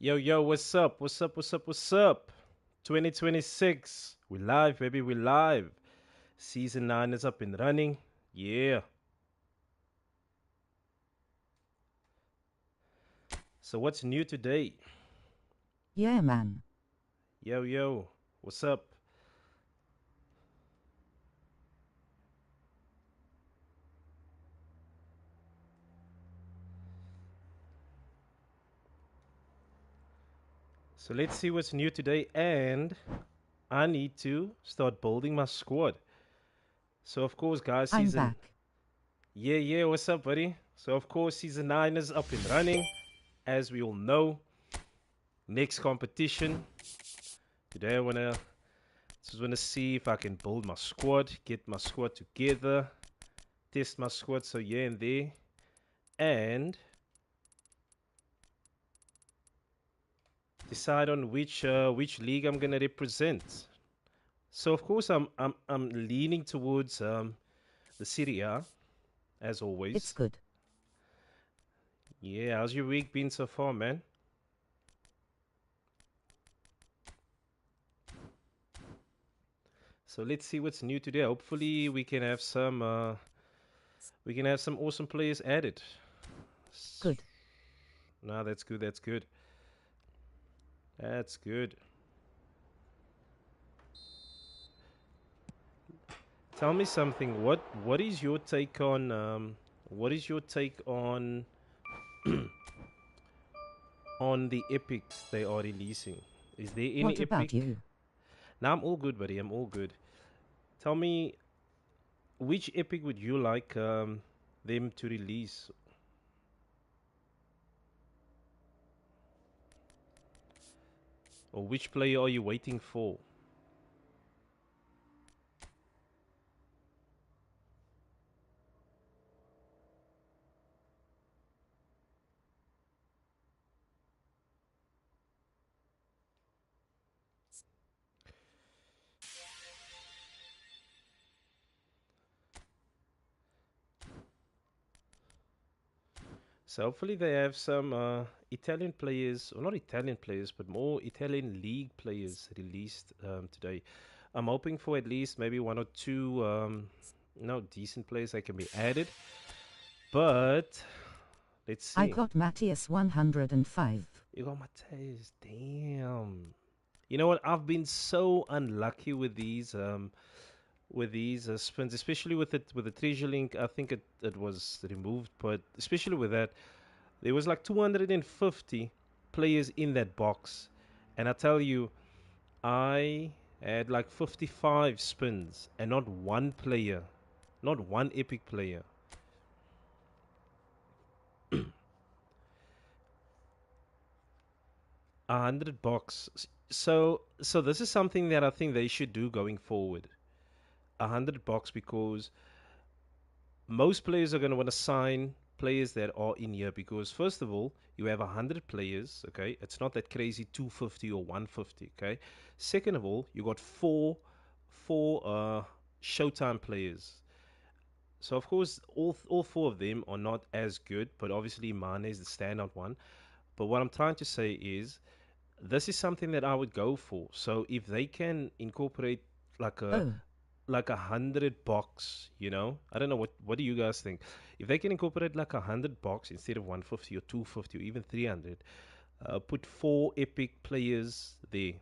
Yo, yo, what's up? What's up? What's up? What's up? 2026. We live, baby. We live. Season 9 is up and running. Yeah. So, what's new today? Yeah, man. Yo, yo, what's up? So, let's see what's new today. And I need to start building my squad. So, of course, guys, I'm season. back. Yeah, yeah, what's up, buddy? So, of course, season 9 is up and running. As we all know, next competition. Today, I want to just want to see if I can build my squad, get my squad together, test my squad, so yeah and there, and decide on which league I'm gonna represent. So of course I'm leaning towards the Serie A as It's always. good. Yeah, how's your week been so far, man? So let's see what's new today. Hopefully we can have some awesome players added. Good. No, that's good. That's good. That's good. Tell me something. What is your take on what is your take on the epics they are releasing? Is there any What about epic? you? Now I'm all good, buddy. I'm all good. Tell me which epic would you like them to release, or which player are you waiting for? So hopefully they have some Italian players, or not Italian players, but more Italian league players released today. I'm hoping for at least maybe one or two, no, decent players that can be added. But let's I see. got Matthias 105. You got Mateus. Damn. You know what? I've been so unlucky with these spins, especially with the treasure link. I think it was removed, but especially with that, there was like 250 players in that box, and I tell you, I had like 55 spins and not one player, not one epic player. 100 box. So this is something that I think they should do going forward. 100 box because most players are going to want to sign players that are in here because first of all you have 100 players, okay, it's not that crazy 250 or 150, okay. Second of all, you got four showtime players, so of course all four of them are not as good, but obviously Mane is the standout one. But what I'm trying to say is this is something that I would go for. So if they can incorporate like a Oh, 100 box, I don't know what do you guys think? If they can incorporate like 100 box instead of 150 or 250 or even 300, put four epic players there.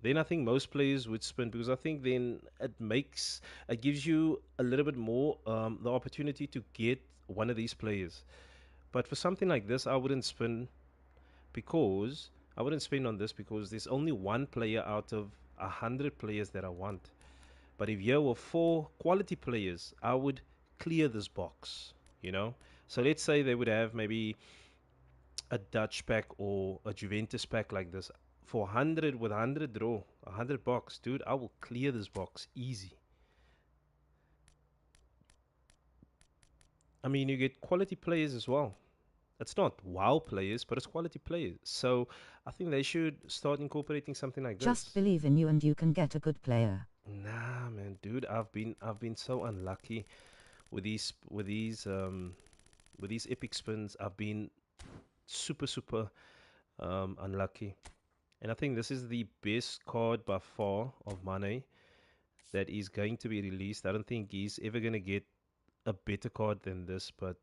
Then I think most players would spin because I think then it gives you a little bit more the opportunity to get one of these players. But for something like this, because I wouldn't spend on this because there's only one player out of 100 players that I want. But if there were four quality players, I would clear this box, you know? So let's say they would have maybe a Dutch pack or a Juventus pack like this. For 100 with 100 draw, 100 box, dude, I will clear this box easy. I mean, you get quality players as well. It's not wow players, but it's quality players. So I think they should start incorporating something like just this. believe in you and you can get a good player. Nah, man, dude, I've been so unlucky with these epic spins. I've been super Unlucky. And I think this is the best card by far of Mane that is going to be released. I don't think he's ever going to get a better card than this, but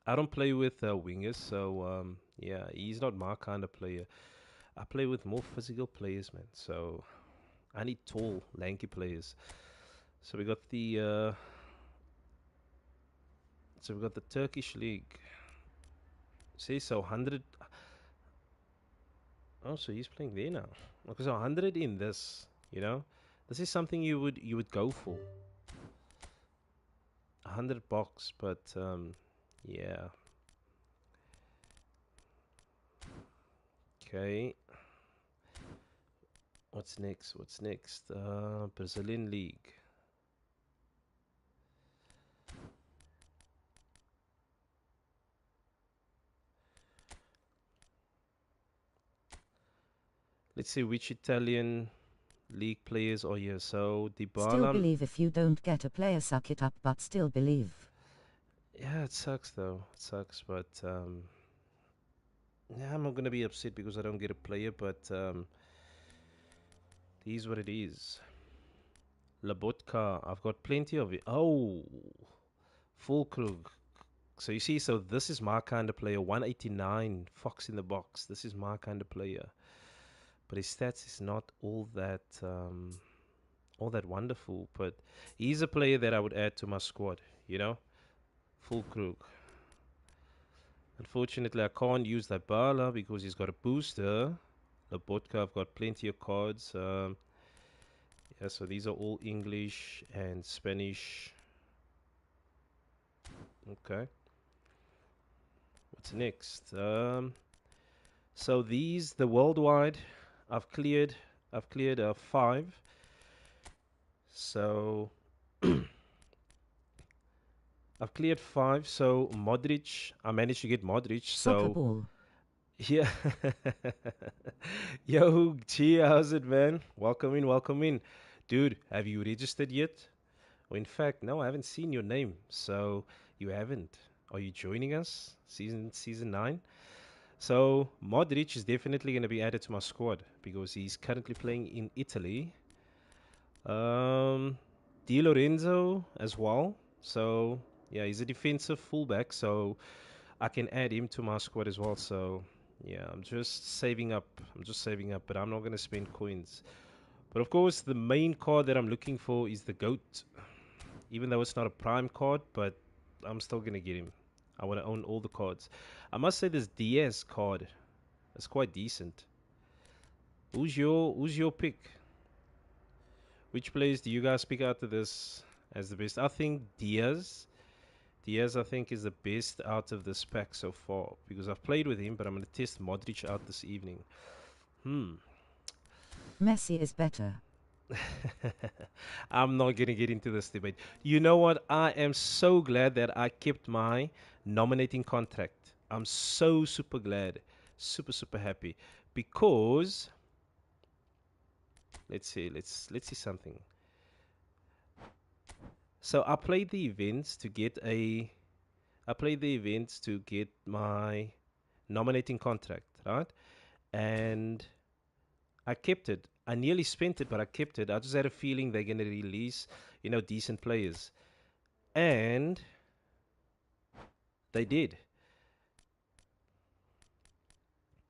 I don't play with wingers, so yeah, he's not my kind of player. I play with more physical players, man. So I need tall, lanky players. So we got the Turkish league. See, so 100. Oh, so he's playing there now. Okay, so 100 in this. You know, this is something you would go for. 100 box, but yeah. Okay. What's next? What's next? Brazilian league. Let's see which Italian league players are here. So Still Dybala. believe if you don't get a player, suck it up, but still believe. Yeah, it sucks though. It sucks, but yeah, I'm not gonna be upset because I don't get a player. But it is what it is. Labotka, I've got plenty of it. Oh, Fulkrug. So you see, so this is my kind of player. 189, Fox in the box. This is my kind of player. But his stats is not all that wonderful. But he's a player that I would add to my squad. You know, Fulkrug. Unfortunately, I can't use that Bala because he's got a booster. Lobotka, I've got plenty of cards. Yeah, so these are all English and Spanish. Okay. What's next? So the worldwide, I've cleared. I've cleared 5. So I've cleared 5. So Modric, I managed to get Modric. Soccer So ball. yeah. Yo, G, how's it, man? Welcome in, welcome in. Dude, have you registered yet? Well, in fact, no, I haven't seen your name. So you haven't. Are you joining us? Season 9? So Modric is definitely going to be added to my squad because he's currently playing in Italy. Di Lorenzo as well. So yeah, he's a defensive fullback, so I can add him to my squad as well. So yeah, I'm just saving up. But I'm not going to spend coins. But of course, the main card that I'm looking for is the GOAT. Even though it's not a prime card, but I'm still going to get him. I want to own all the cards. I must say this Diaz card is quite decent. Who's your pick? Which players do you guys pick out of this as the best? I think Diaz. Diaz, I think, is the best out of this pack so far because I've played with him, but I'm going to test Modric out this evening. Messi is better. I'm not going to get into this debate. You know what? I am so glad that I kept my nominating contract. I'm so super glad. Super, super happy. Because let's see something. So I played the events to get my nominating contract, right? And I kept it. I nearly spent it, but I kept it. I just had a feeling they're gonna release, decent players. And they did.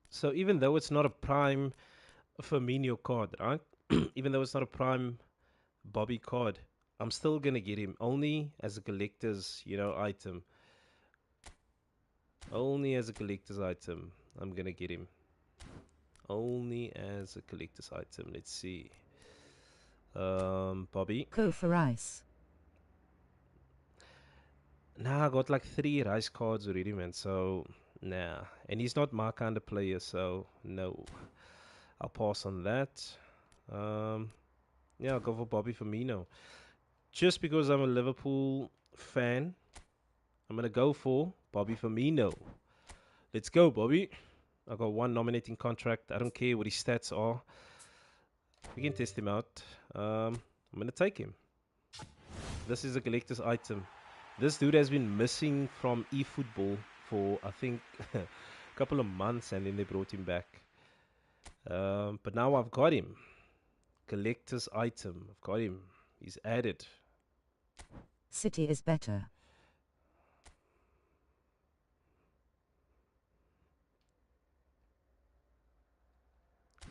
So even though it's not a prime Firmino card, right? Even though it's not a prime Bobby card, I'm still gonna get him only as a collector's, item. Only as a collector's item, I'm gonna get him. Only as a collector's item. Let's see. Bobby. Go for ice. Nah, I got like 3 rice cards already, man. So, nah. And he's not my kind of player, so no. I'll pass on that. Yeah, I'll go for Bobby Firmino. Just because I'm a Liverpool fan, I'm gonna go for Bobby Firmino. Let's go, Bobby. I got 1 nominating contract. I don't care what his stats are. We can test him out. I'm gonna take him. This is a collector's item. This dude has been missing from eFootball for, I think, a couple of months, and then they brought him back. But now I've got him. Collector's item. I've got him. He's added. City is better.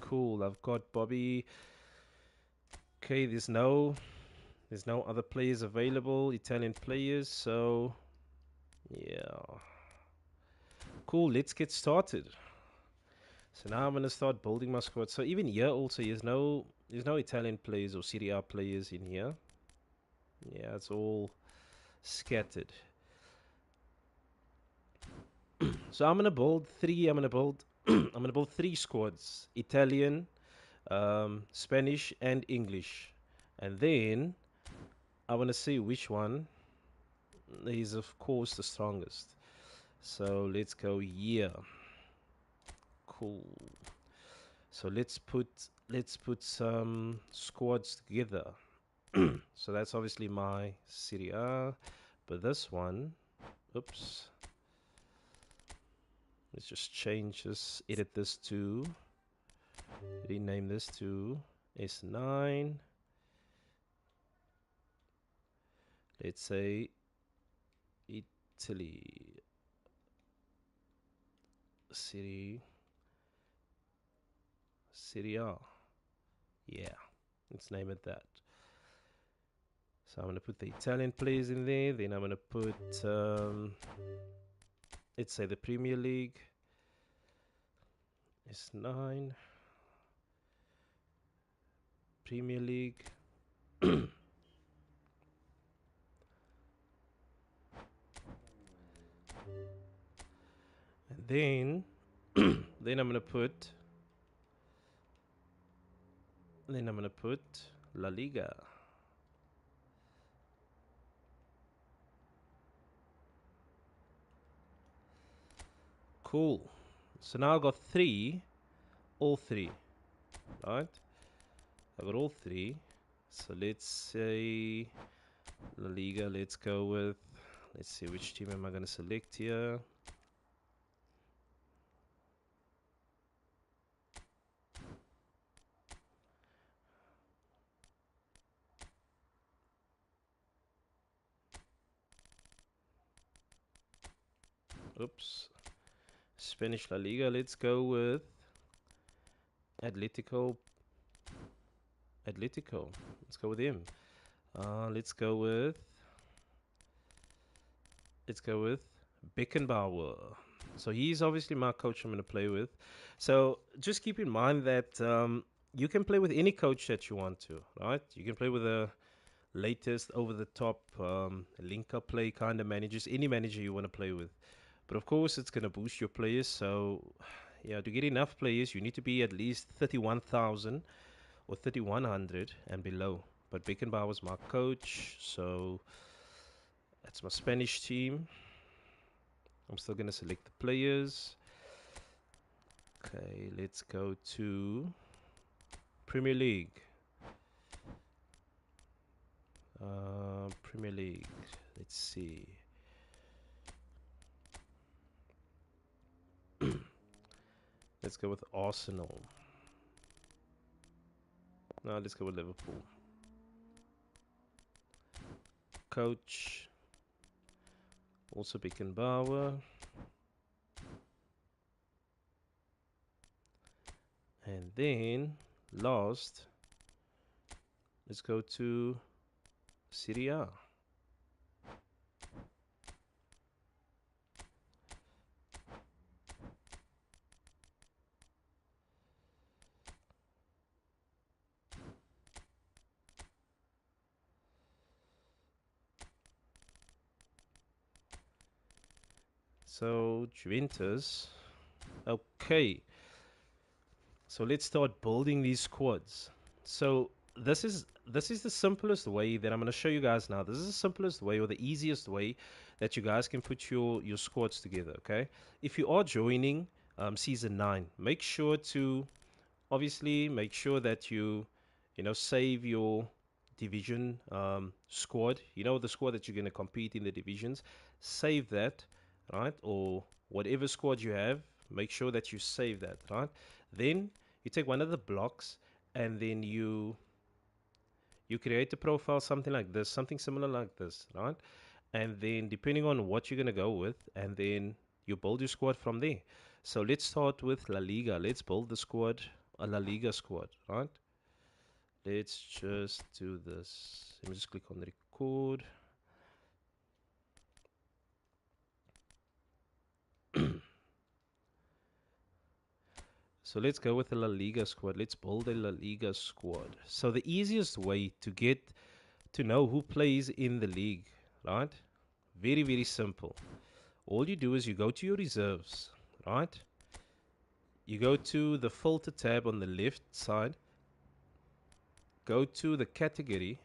Cool. I've got Bobby. Okay, there's no other players available, Italian players, so yeah. Cool, let's get started. So now I'm gonna start building my squad. So even here also there's no Italian players or Serie A players in here. Yeah, it's all scattered. So I'm gonna build three squads. Italian, Spanish and English. And then I wanna see which one is of course the strongest. So let's go here. Cool. So let's put some squads together. So that's obviously my Serie A, but this one, oops. Let's just change this, edit this to, rename this to S9. Let's say Italy Serie A. Yeah, let's name it that. So I'm gonna put the Italian players in there. Then I'm gonna put, let's say the Premier League. S9. Premier League. And then, then I'm gonna put La Liga. Cool. So now I've got all three, right? I've got all three. So let's say La Liga. Let's see which team am I gonna select here. Oops. Spanish La Liga. Let's go with Atletico. Let's go with him. Let's go with Beckenbauer. So he's obviously my coach I'm going to play with. So just keep in mind that you can play with any coach that you want to, right? You can play with the latest over-the-top link-up play kind of managers, any manager you want to play with. But of course, it's going to boost your players. So yeah, to get enough players, you need to be at least 31,000 or 3,100 and below. But Beckenbauer is my coach, so that's my Spanish team. I'm still going to select the players. Okay, let's go to Premier League. Premier League. Let's see. Let's go with Arsenal. No, let's go with Liverpool. Coach. Also Beckenbauer. And then, last, let's go to Serie A. So, Juventus. Okay. So let's start building these squads. So this is the simplest way that I'm going to show you guys now. This is the simplest way or the easiest way that you guys can put your squads together, okay? If you are joining season 9, make sure to obviously make sure that you save your division squad. You know, the squad that you're going to compete in the divisions. Save that. right? Or whatever squad you have, make sure that you save that, right? Then you take one of the blocks and then you create a profile something like this, something similar like this, right? And then depending on what you're gonna go with, and then you build your squad from there. So let's start with La Liga. Let's build the squad, a La Liga squad, right? Let's just do this. Let me just click on record. So let's go with the La Liga squad. Let's build a La Liga squad. So the easiest way to get to know who plays in the league, right? Very, very simple. All you do is you go to your reserves, right? You go to the filter tab on the left side, go to the category,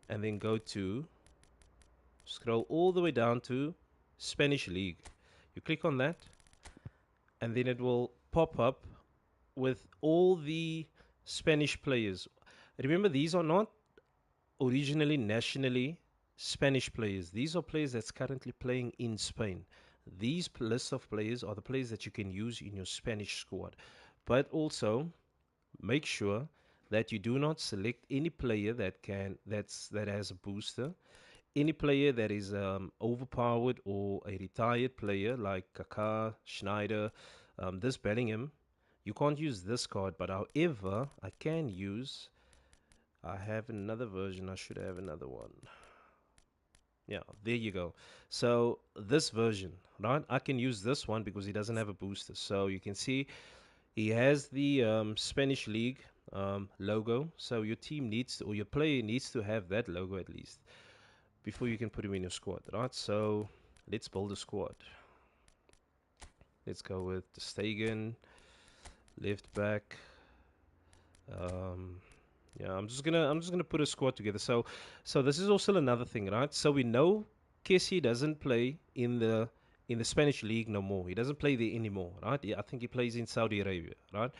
and then go to scroll all the way down to Spanish League. You click on that, and then it will pop up with all the Spanish players. Remember, these are not originally nationally Spanish players. These are players that's currently playing in Spain. These lists of players are the players that you can use in your Spanish squad. But also make sure that you do not select any player that has a booster. Any player that is overpowered or a retired player like Kaká, Schneider, this Bellingham, you can't use this card. But however, I can use. I have another version. I should have another one. Yeah, there you go. So this version, right? I can use this one because he doesn't have a booster. So you can see he has the Spanish League logo. So your team needs to, or your player needs to have that logo at least before you can put him in your squad, right? So let's build a squad. Let's go with the Stegen, left back. Um, yeah, I'm just gonna put a squad together. So this is also another thing, right? So we know Kessie doesn't play in the Spanish league no more. He doesn't play there anymore, right? I think he plays in Saudi Arabia, right?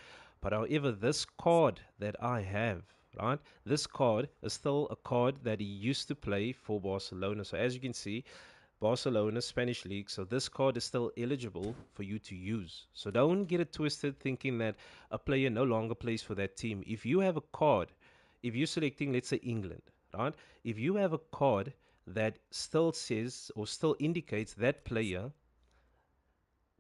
But however, this card that I have, right? This card is still a card that he used to play for Barcelona. So as you can see, Barcelona Spanish league. So this card is still eligible for you to use. So don't get it twisted thinking that a player no longer plays for that team. If you have a card, if you're selecting, let's say England, right? If you have a card that still says or still indicates that player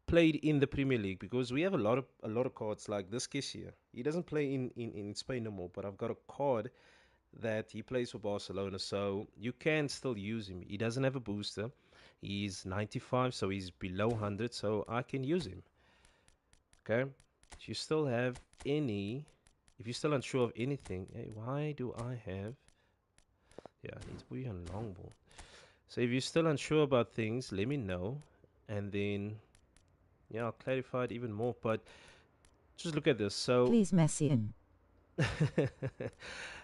played in the Premier League, because we have a lot of cards like this case here. He doesn't play in Spain no more, but I've got a card that he plays for Barcelona, so you can still use him. He doesn't have a booster. He's 95, so he's below 100, so I can use him. Okay? If you still have any, if you're still unsure of anything, hey, why do I have? Yeah, I need to put you on long ball. So if you're still unsure about things, let me know, and then yeah, I'll clarify it even more. But just look at this. So Please Messi in.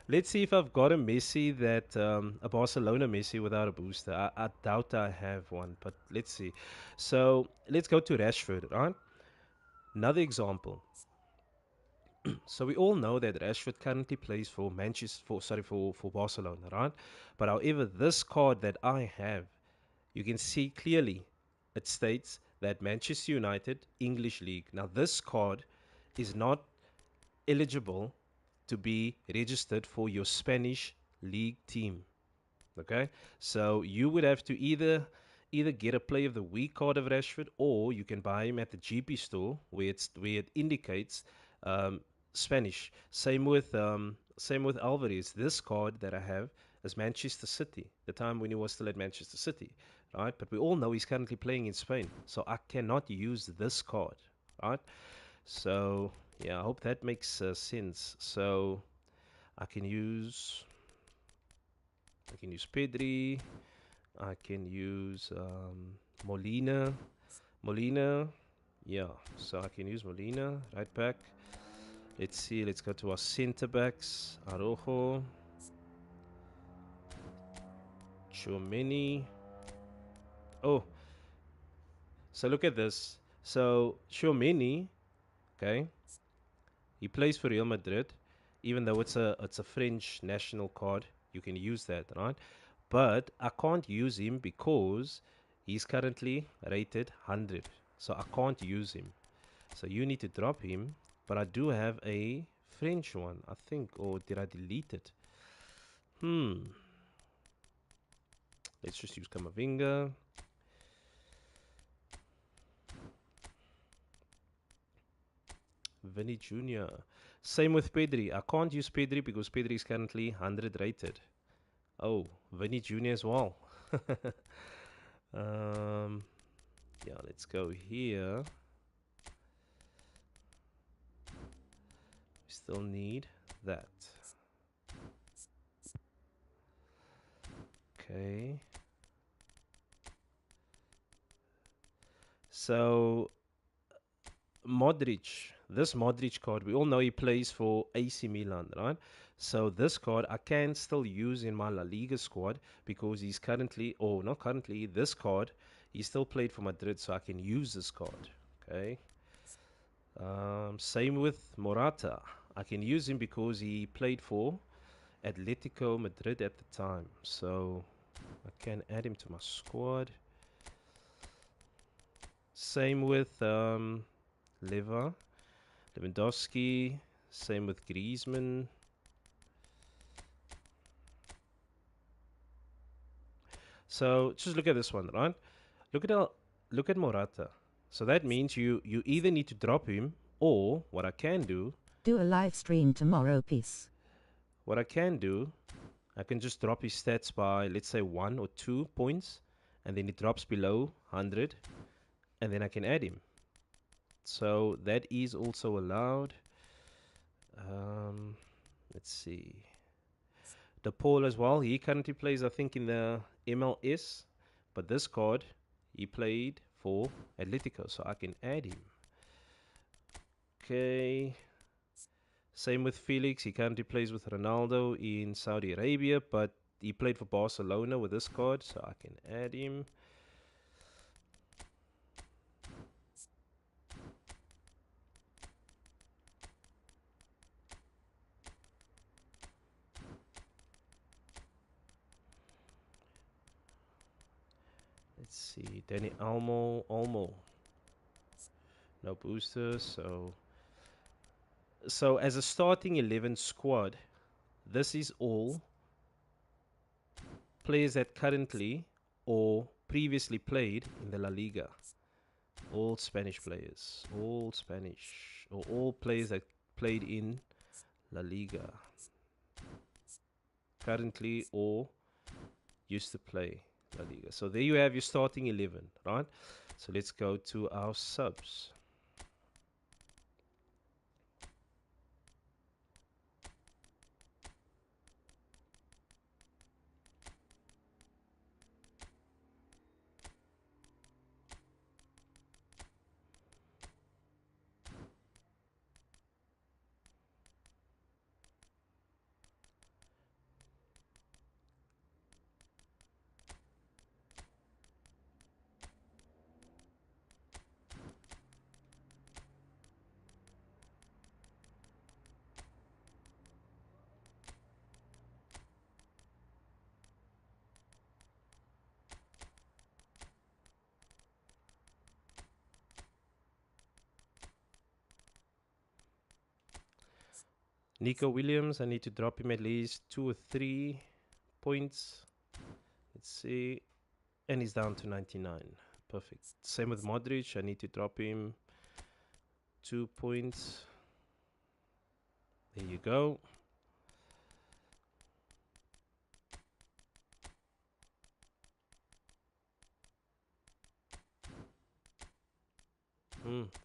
let's see if I've got a Messi that a Barcelona Messi without a booster. I doubt I have one, but let's see. So let's go to Rashford, right? Another example. So we all know that Rashford currently plays for Manchester, for Barcelona, right? But however, this card that I have, you can see clearly it states that Manchester United English League. Now this card is not eligible to be registered for your Spanish league team. Okay, so you would have to either get a play of the week card of Rashford, or you can buy him at the GP store where it indicates um, Spanish. Same with Alvarez. This card that I have is Manchester City. The time when he was still at Manchester City, right? But we all know he's currently playing in Spain, so I cannot use this card, right? So yeah, I hope that makes sense. So I can use Pedri. I can use Molina. Molina, yeah. So I can use Molina, right back. Let's see. Let's go to our center backs. Arojo, Chouameni. Oh, so look at this. So Chouameni, okay, he plays for Real Madrid, even though it's a French national card. You can use that, right? But I can't use him because He's currently rated 100, so I can't use him. So you need to drop him, but I do have a French one, I think, or did I delete it? Let's just use Kamavinga. Vinny Jr. Same with Pedri. I can't use Pedri because Pedri is currently 100 rated. Oh, Vinny Jr. as well. um, yeah, let's go here. We still need that. Okay. So Modric, this Modric card, we all know he plays for AC Milan, right? So this card I can still use in my La Liga squad because he's currently, or not currently, this card, he still played for Madrid, so I can use this card. Okay. Same with Morata. I can use him because he played for Atletico Madrid at the time. So I can add him to my squad. Same with Lewandowski. Same with Griezmann. So just look at this one, right? Look at Morata. So that means you either need to drop him, or what I can do. Do a live stream tomorrow, peace. What I can do, I can just drop his stats by, let's say, 1 or 2 points, and then it drops below 100, and then I can add him. So that is also allowed. Let's see. De Paul as well. He currently plays, I think, in the MLS, but this card he played for Atletico, so I can add him. Okay. Same with Felix. He currently plays with Ronaldo in Saudi Arabia, but he played for Barcelona with this card, so I can add him. Let's see. Danny Olmo. No boosters, so as a starting 11 squad, this is all players that currently or previously played in the La Liga. All Spanish players. All Spanish. Or all players that played in La Liga. Currently or used to play La Liga. So there you have your starting 11, right? So let's go to our subs. Nico Williams, I need to drop him at least 2 or 3 points. Let's see. And he's down to 99. Perfect. Same with Modric. I need to drop him 2 points. There you go.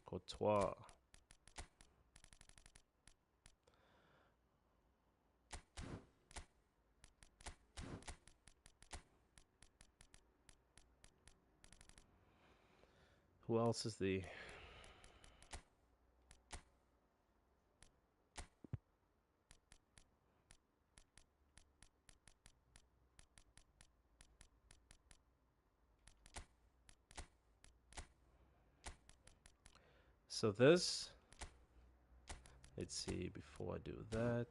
Courtois. Who else is there? So this, let's see, before I do that.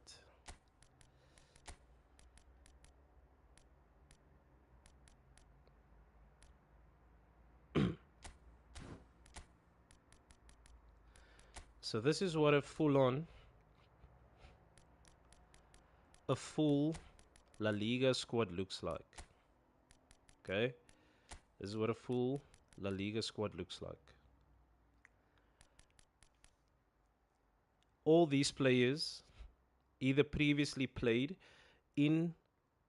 So this is what a full La Liga squad looks like. Okay, this is what a full La Liga squad looks like. All these players either previously played in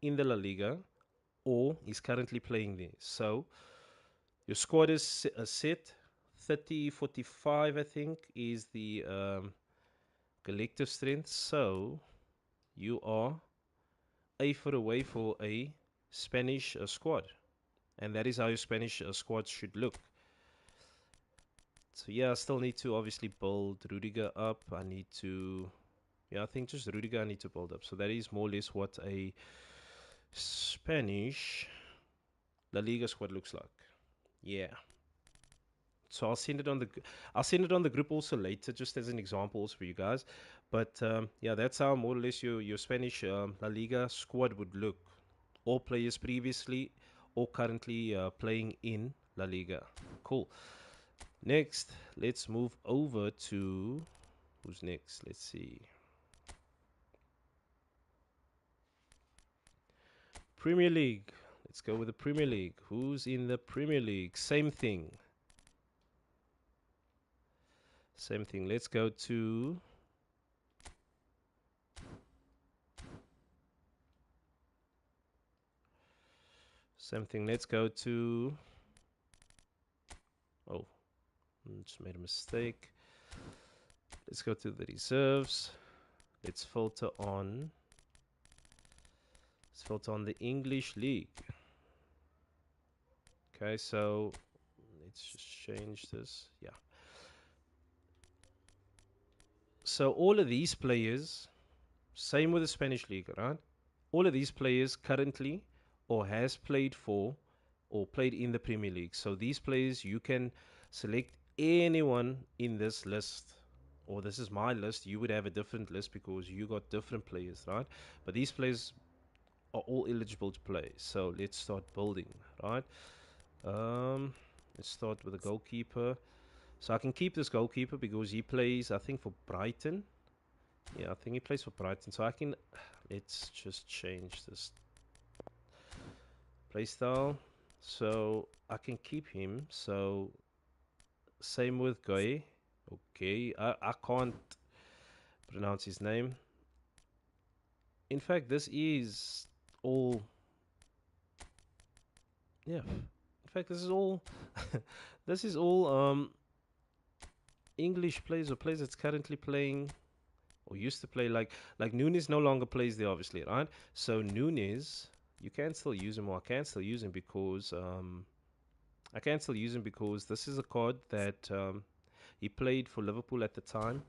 the La Liga or is currently playing there. So your squad is set. 30, 45, I think, is the collective strength. So you are a foot away for a Spanish squad. And that is how your Spanish squad should look. So yeah, I still need to obviously build Rudiger up. I need to, yeah, I think just Rudiger I need to build up. So that is more or less what a Spanish La Liga squad looks like. Yeah. So I'll send it on the group also later, just as an example also for you guys. But yeah, that's how more or less your Spanish La Liga squad would look. All players previously or currently playing in La Liga. Cool. Next, let's move over to who's next. Let's see. Premier League. Let's go with the Premier League. Who's in the Premier League? Same thing. Same thing. Let's go to same thing. Let's go to oh, just made a mistake. Let's go to the reserves. Let's filter on the English League. Okay, so let's just change this. Yeah. So all of these players, same with the Spanish League, right? All of these players currently or has played for or played in the Premier League. So these players, you can select anyone in this list, or this is my list. You would have a different list because you got different players, right? But these players are all eligible to play. So let's start building, right? Let's start with the goalkeeper. So I can keep this goalkeeper because he plays, I think, for Brighton. Yeah, I think he plays for Brighton. So I can, let's just change this playstyle. So I can keep him. So same with Guy. Okay, I can't pronounce his name. In fact, this is all, yeah. In fact, this is all, this is all English players or players that's currently playing or used to play. Like Nunes no longer plays there, obviously, right? So Nunes, you can still use him, or I can still use him because I can still use him because this is a card that he played for Liverpool at the time.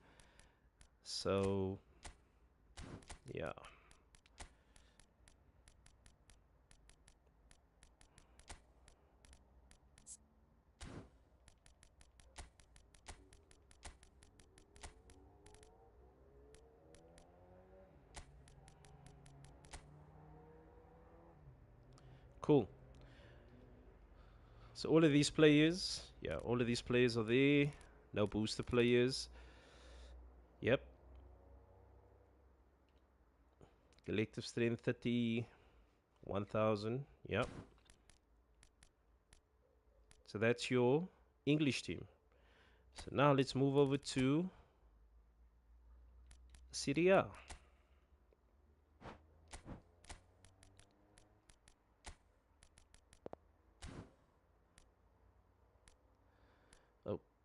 So yeah. Cool. So all of these players, yeah, all of these players are there. No booster players. Yep. Collective strength 31,000. Yep. So that's your English team. So now let's move over to Serie A.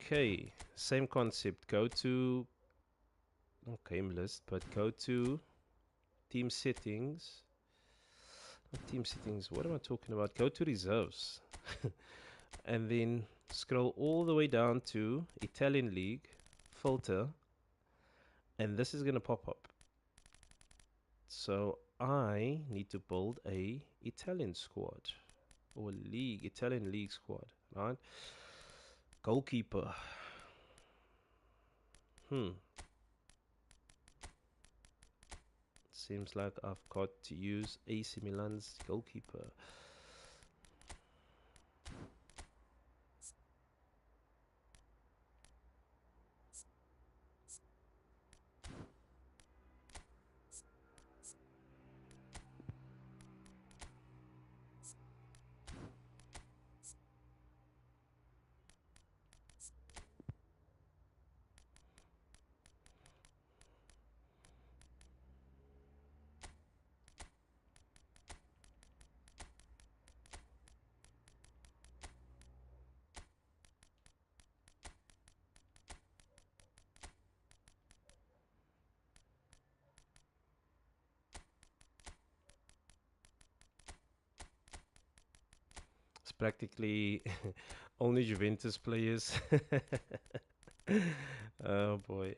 Okay, same concept. Go to game list, but go to team settings. Not team settings. What am I talking about? Go to reserves, and then scroll all the way down to Italian League, filter, and this is gonna pop up. So I need to build a Italian squad or league, Italian league squad, right? Goalkeeper. Seems like I've got to use AC Milan's goalkeeper. practically only Juventus players. Oh boy.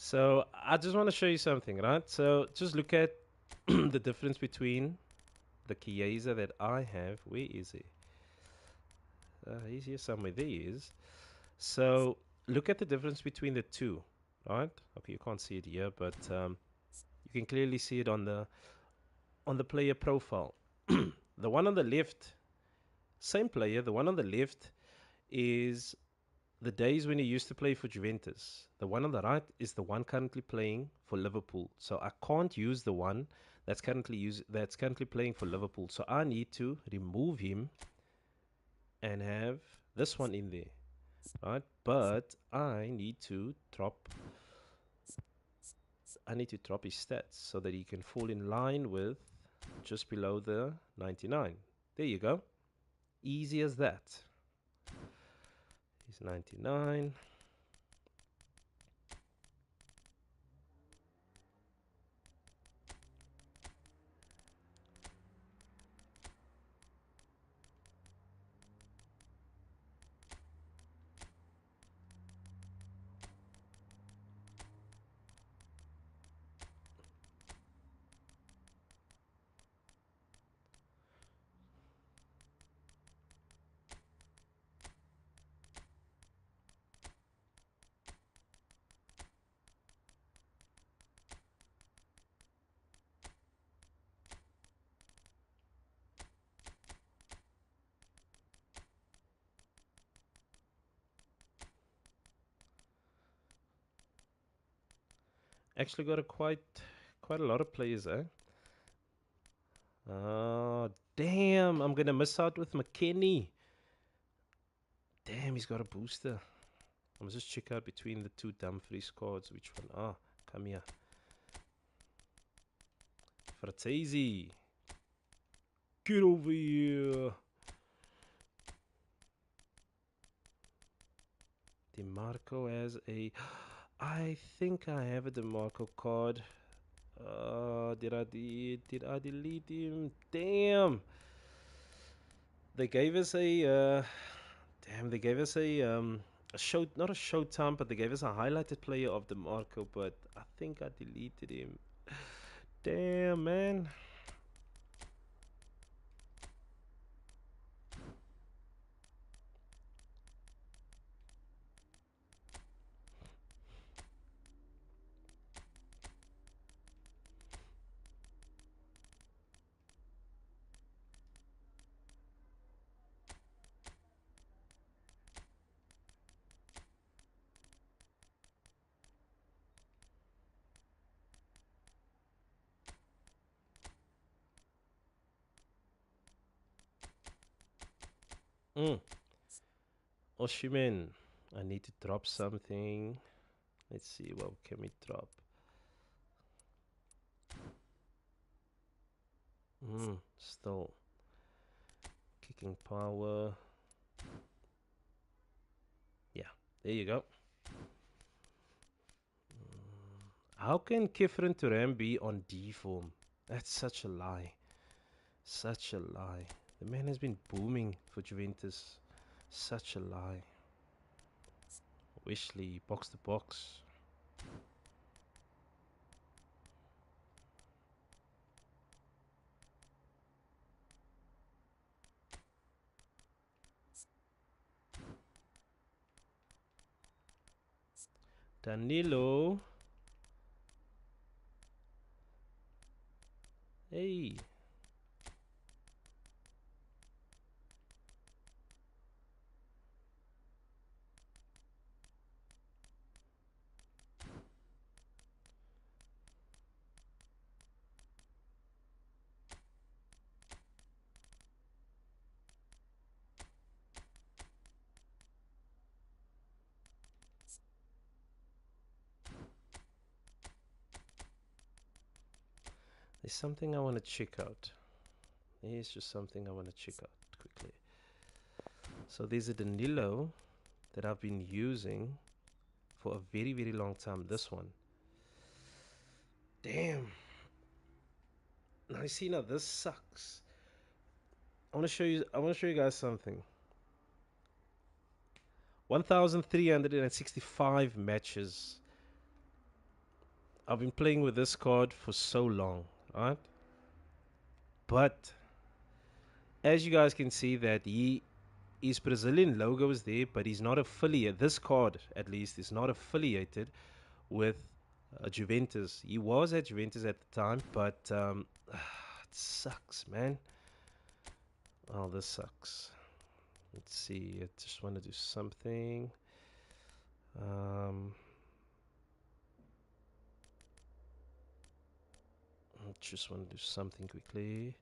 So I just want to show you something, right? So just look at the difference between the Chiesa that I have. Where is he? He's here somewhere. There he is. So look at the difference between the two, right? Okay, you can't see it here, but you can clearly see it on the player profile. The one on the left, same player. The one on the left is the days when he used to play for Juventus. The one on the right is the one currently playing for Liverpool. So I can't use the one that's currently playing for Liverpool. So I need to remove him and have this one in there, right? But I need to drop his stats so that he can fall in line with just below the 99. There you go. Easy as that. He's 99. Actually got quite a lot of players, eh? Oh, damn. I'm going to miss out with McKennie. Damn, he's got a booster. I must just check out between the two Dumfries cards. Which one? Ah, come here. Fratesi. Get over here. DeMarco has a... I think I have a DeMarco card. Did I delete him? Damn. They gave us they gave us a show, not a showtime, but they gave us a highlighted player of DeMarco, but I think I deleted him. Damn, man. Mm. Oshimen. I need to drop something. Let's see, what can we drop? Still kicking power. Yeah, there you go. How can Kifrin Turam be on D form? That's such a lie. Such a lie. The man has been booming for Juventus. Such a lie. Wishley, box to box. Danilo. Hey. There's something I want to check out. Here's just something I want to check out quickly. So there's a Danilo that I've been using for a very, very long time. This one. Damn. Now you see, now this sucks. I want to show you. I want to show you guys something. 1,365 matches. I've been playing with this card for so long, right? But as you guys can see, that his Brazilian logo is there, but he's not affiliated. This card, at least, is not affiliated with Juventus. He was at Juventus at the time, but it sucks, man. Oh, this sucks. Let's see. I just want to do something. I just want to do something quickly.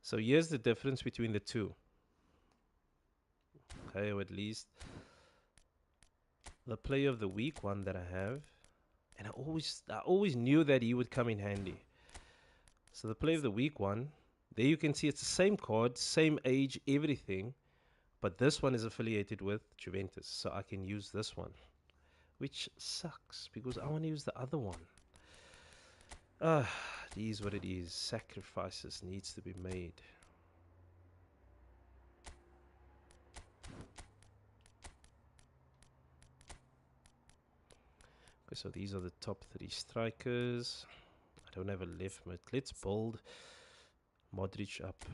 So here's the difference between the two. Okay, or at least the player of the week one that I have, and I always knew that he would come in handy. So the player of the week one, there you can see it's the same card, same age, everything, but this one is affiliated with Juventus, so I can use this one, which sucks because I want to use the other one. It is what it is. Sacrifices needs to be made. Okay, so these are the top 3 strikers. I don't have a left mid. Let's build Modric up.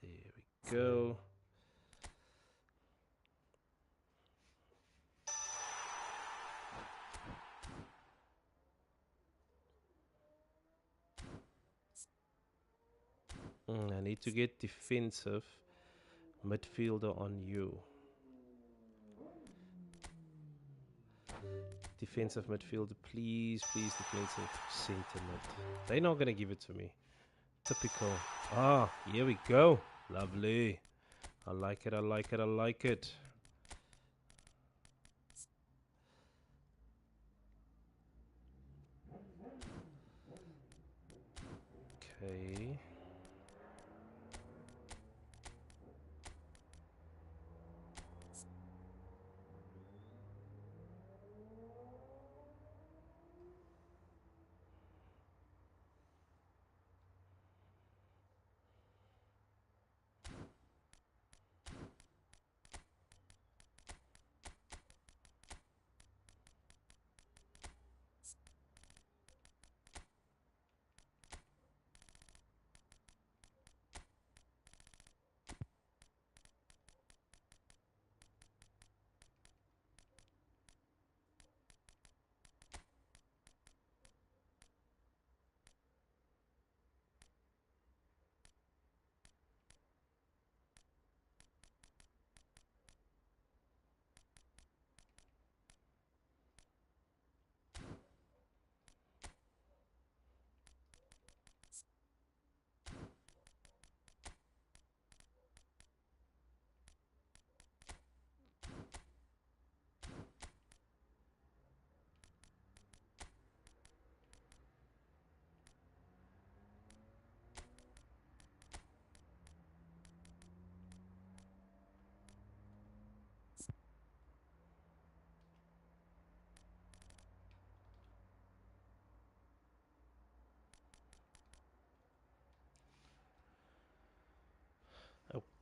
There we go. I need to get defensive midfielder on you. Defensive midfielder, please, please, defensive centre mid. They're not going to give it to me. Typical. Here we go. Lovely. I like it, I like it, I like it. Okay.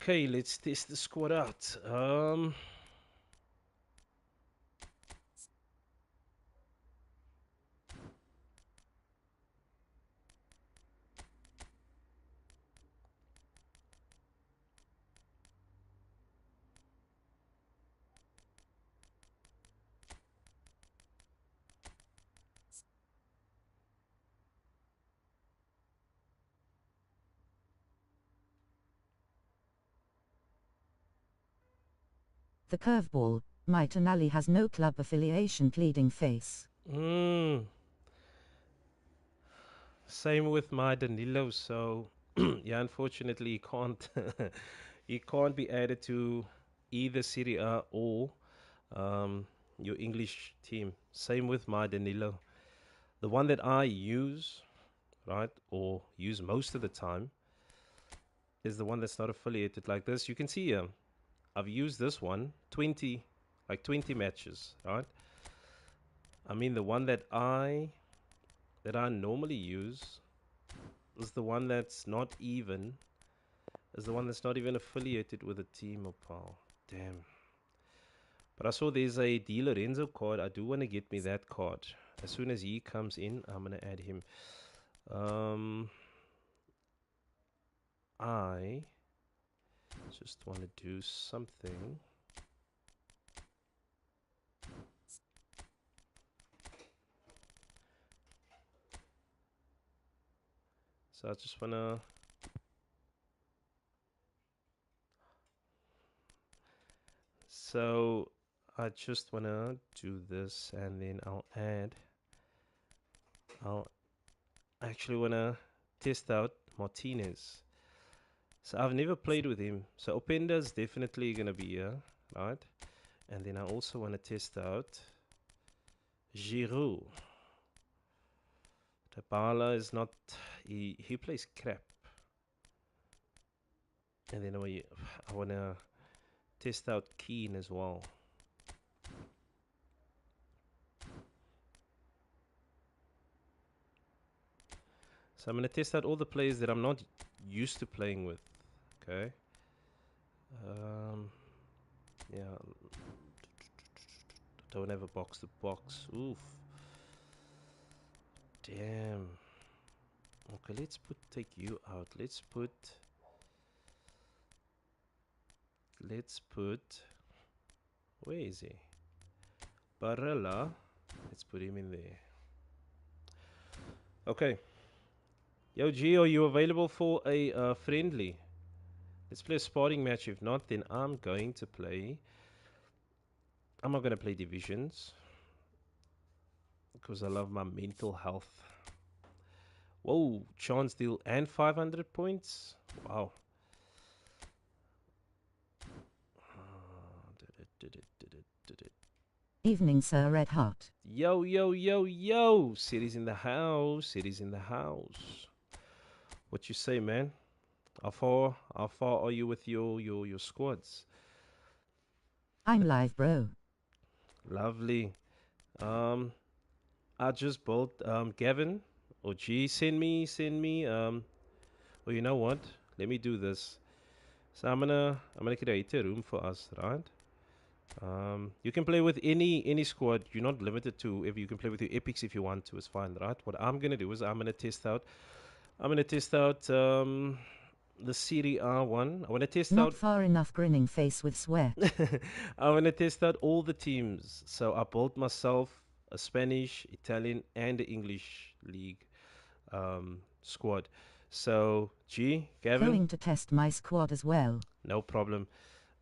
Okay, let's test the squad out. The curveball, My Tonali has no club affiliation, pleading face. Same with my Danilo. So yeah, unfortunately, he can't he can't be added to either Serie A or um, your English team. Same with my Danilo. The one that I use, right, or use most of the time, is the one that's not affiliated like this. You can see here, I've used this one 20, like 20 matches, right? I mean, the one that I normally use is the one that's not even is the one that's not even affiliated with a team or pal. Damn. But I saw there's a Di Lorenzo card. I do want to get me that card. As soon as he comes in, I'm gonna add him. I just want to do something. So I just wanna. So I just wanna do this, and then I'll actually wanna test out Martinez. So I've never played with him. So Openda's definitely gonna be here, right? And then I also wanna test out Giroud. Tabala is not. He plays crap. And then I wanna test out Keane as well. So I'm going to test out all the players that I'm not used to playing with. Okay. Yeah. Don't have a box to box. Oof. Damn. Okay, take you out. Let's put, where is he? Barella. Let's put him in there. Okay. Yo, G, are you available for a friendly? Let's play a sparring match. If not, then I'm not going to play divisions because I love my mental health. Whoa, chance deal and 500 points. Wow. Evening, Sir Red Heart. Yo, yo, yo, yo. City's in the house. City's in the house. What you say, man? How far are you with your squads? I'm live, bro. Lovely. I just built Gavin or G. Send me. Well, you know what? Let me do this. So I'm gonna create a room for us, right? You can play with any squad. You're not limited to if you can play with your epics if you want to. It's fine, right? What I'm gonna do is I'm gonna test out the Serie A one. I wanna test Not out. far enough, grinning face with sweat. I wanna test out all the teams. So I built myself a Spanish, Italian, and the English league squad. So G, Gavin, Going to test my squad as well. no problem.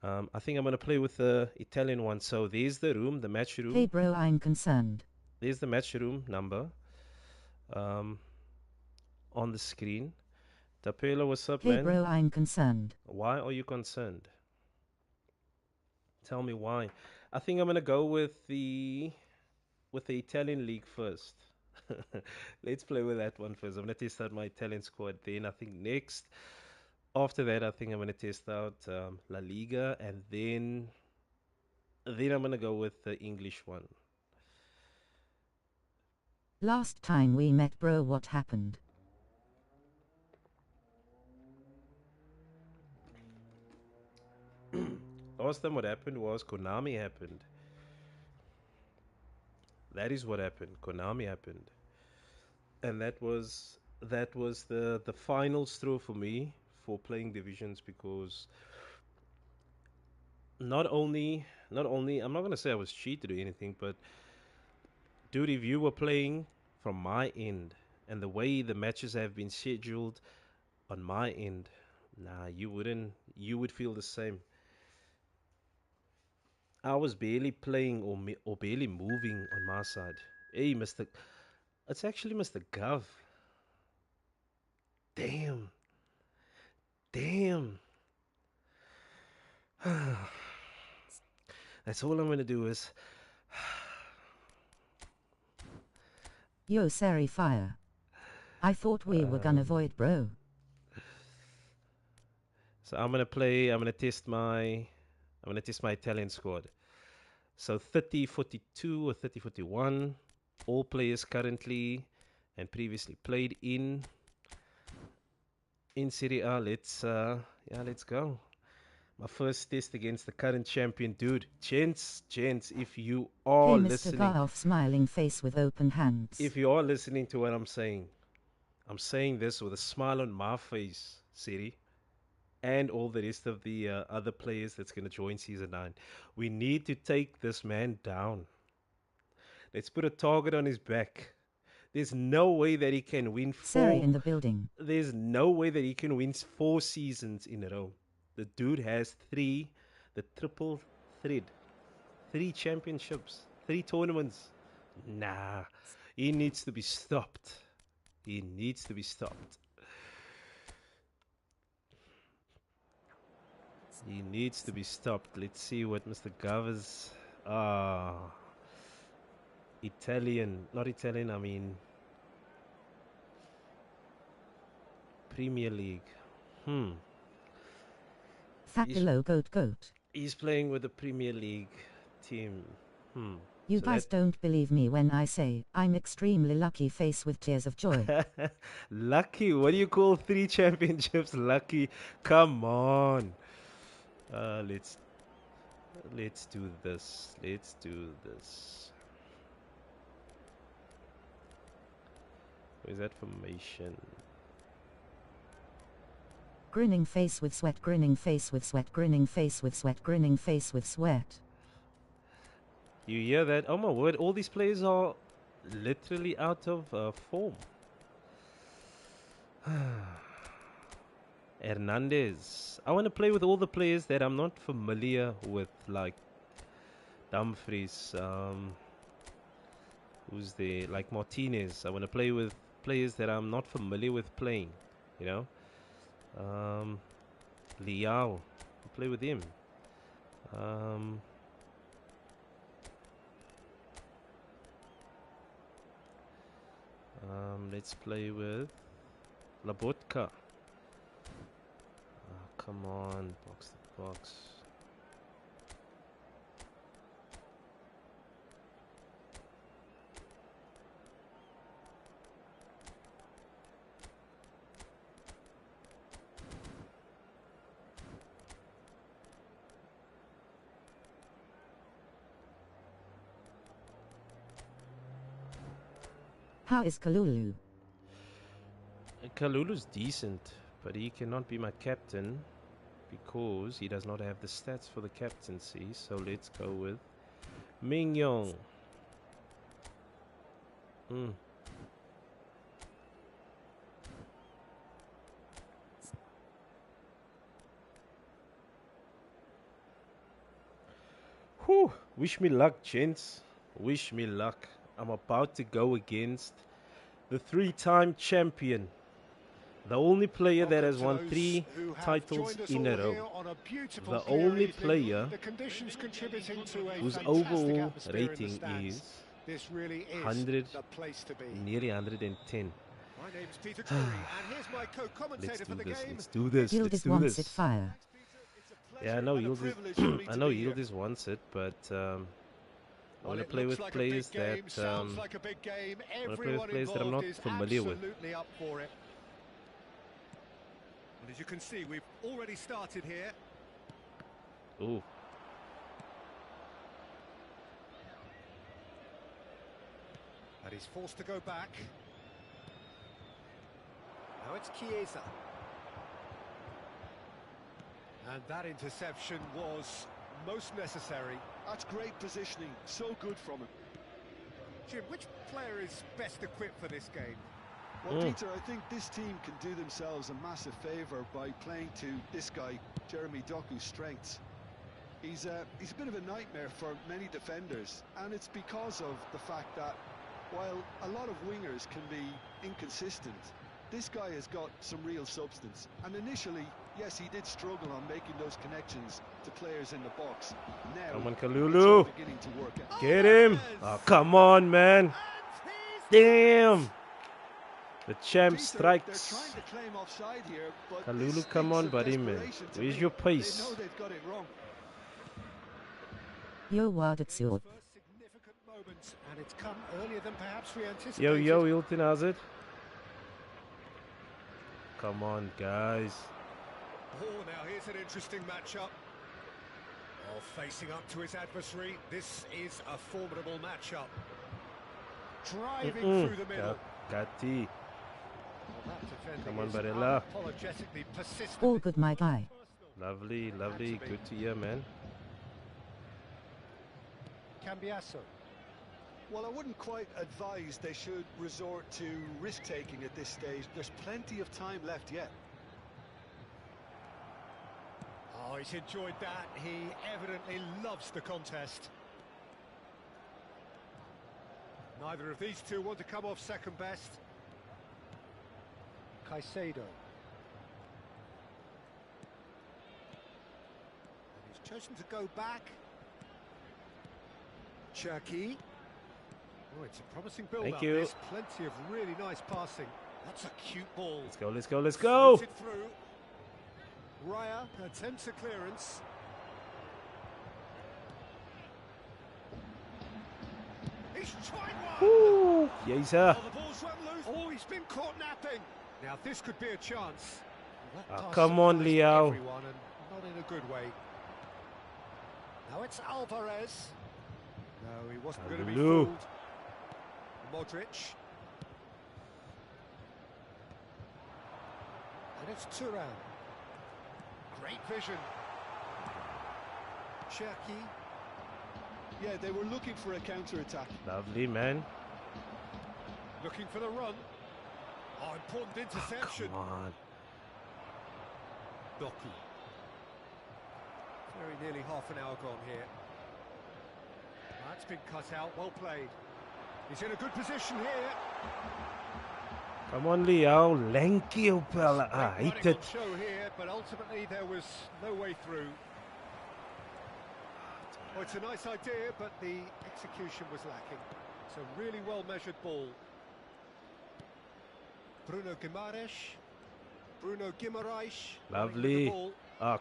I think I'm going to play with the Italian one. So there's the room, the match room. Hey bro, I'm concerned. There's the match room number um, on the screen. Tapela, what's up, Hey man? bro, I'm concerned. Why are you concerned? Tell me why. I think I'm going to go with the Italian league first. Let's play with that one first. I'm going to test out my Italian squad. Then I think after that, I think I'm going to test out La Liga, and then I'm going to go with the English one. Last time we met, bro, what happened? Last time what happened was Konami happened. That is what happened. Konami happened. And that was the final straw for me for playing divisions, because not only I'm not gonna say I was cheated or anything, but dude, if you were playing from my end and the way the matches have been scheduled on my end, nah, you would feel the same. I was barely playing or barely moving on my side. Hey, Mr. It's actually Mr. Gov. Damn. Damn. That's all I'm gonna do is. Yo, sorry, fire. I thought we were gonna avoid, bro. So I'm gonna play. I'm gonna test my Italian squad. So 30-42 or 30-41. All players currently and previously played in Serie A. Let's go. My first test against the current champion, dude. Gents, if you Hey, are Mr. listening, Goff, smiling face with open hands. if you are listening to what I'm saying this with a smile on my face, Siri, and all the rest of the other players that's going to join Season 9. We need to take this man down. Let's put a target on his back. There's no way that he can win Sari in the building. There's no way that he can win 4 seasons in a row. The dude has the triple thread, 3 championships, 3 tournaments. Nah, he needs to be stopped. He needs to be stopped. He needs to be stopped. Let's see what Mr. Gavas. Not Italian, I mean Premier League. Fat below goat. He's playing with the Premier League team. You guys don't believe me when I say I'm extremely lucky, face with tears of joy. Lucky? What do you call 3 championships lucky? Come on. Let's do this. Let's do this. Where's that formation? Grinning face with sweat, grinning face with sweat, grinning face with sweat, grinning face with sweat. You hear that? Oh my word, all these players are literally out of form. Hernandez. I want to play with all the players that I'm not familiar with, like Dumfries. Who's there? Like Martinez. I want to play with players that I'm not familiar with playing. You know? Liao. I'll play with him. Let's play with Labotka. Come on, box to box. How is Kalulu? Kalulu's decent, but he cannot be my captain because he does not have the stats for the captaincy. So let's go with Mignon. Whew, wish me luck, gents. Wish me luck. I'm about to go against the 3-time champion. The only player that has won 3 titles in a row. The only player whose overall rating is 100, nearly 110. My name's Peter Drury, and here's my co-commentator for the game. Let's do this. Yildiz wants it fire. Yeah, I know Yildiz wants it, but I want to play with players that I'm not familiar with. And as you can see, we've already started here. Ooh. And he's forced to go back. Now it's Chiesa. And that interception was most necessary. That's great positioning, so good from him. Jim, which player is best equipped for this game? Well, Peter, I think this team can do themselves a massive favour by playing to this guy, Jeremy Doku's strengths. He's a bit of a nightmare for many defenders, and it's because of the fact that while a lot of wingers can be inconsistent, this guy has got some real substance. And initially, yes, he did struggle on making those connections to players in the box. Now, Come on, it's Kalulu. all beginning to work out. Get him. Oh, come on, man. Damn. The champ Peter, strikes. they're trying to claim offside here, but Kalulu, this come stinks on, of buddy, man. desperation to Where's me. your They pace? know they've got it wrong. Yo, what it's your. First significant moment, and it's come earlier than perhaps we anticipated. Yo, Hilton Hazard. Come on, guys. Oh, now here's an interesting matchup. Oh, facing up to his adversary, this is a formidable matchup. Driving through the middle. Kati. Well, that defending Come on, is Barella. unapologetically persistent. All good, my guy. Lovely, lovely. Good to hear, man. Cambiasso. Well, I wouldn't quite advise they should resort to risk-taking at this stage. There's plenty of time left yet. Oh, he's enjoyed that. He evidently loves the contest. Neither of these two want to come off second best. Caicedo. And he's chosen to go back. Cherky. Oh, it's a promising build-up. Thank you. There's plenty of really nice passing. That's a cute ball. Let's go, let's go, let's go. Floated through. Raya attempts a clearance. He's tried one. Woo. Yes, sir. Oh, the ball's run loose. Oh, he's been caught napping. Now this could be a chance. Well, that pass come on, surprised Leo. everyone, and not in a good way. Now it's Alvarez. No, he wasn't going to be Kalulu. fooled. Modric. And it's Turan. Great vision. Cherky. Yeah, they were looking for a counter-attack. Lovely, man. Looking for the run. Oh, important interception. Come on. Doku. Very nearly half an hour gone here. That's been cut out, well played. He's in a good position here. Come on, Leo. Lanky Opella. I Great hate running it. on show here, but ultimately there was no way through. Oh, it's a nice idea, but the execution was lacking. It's a really well-measured ball. Bruno Guimaraes. Bruno Guimaraes. Lovely. Ah,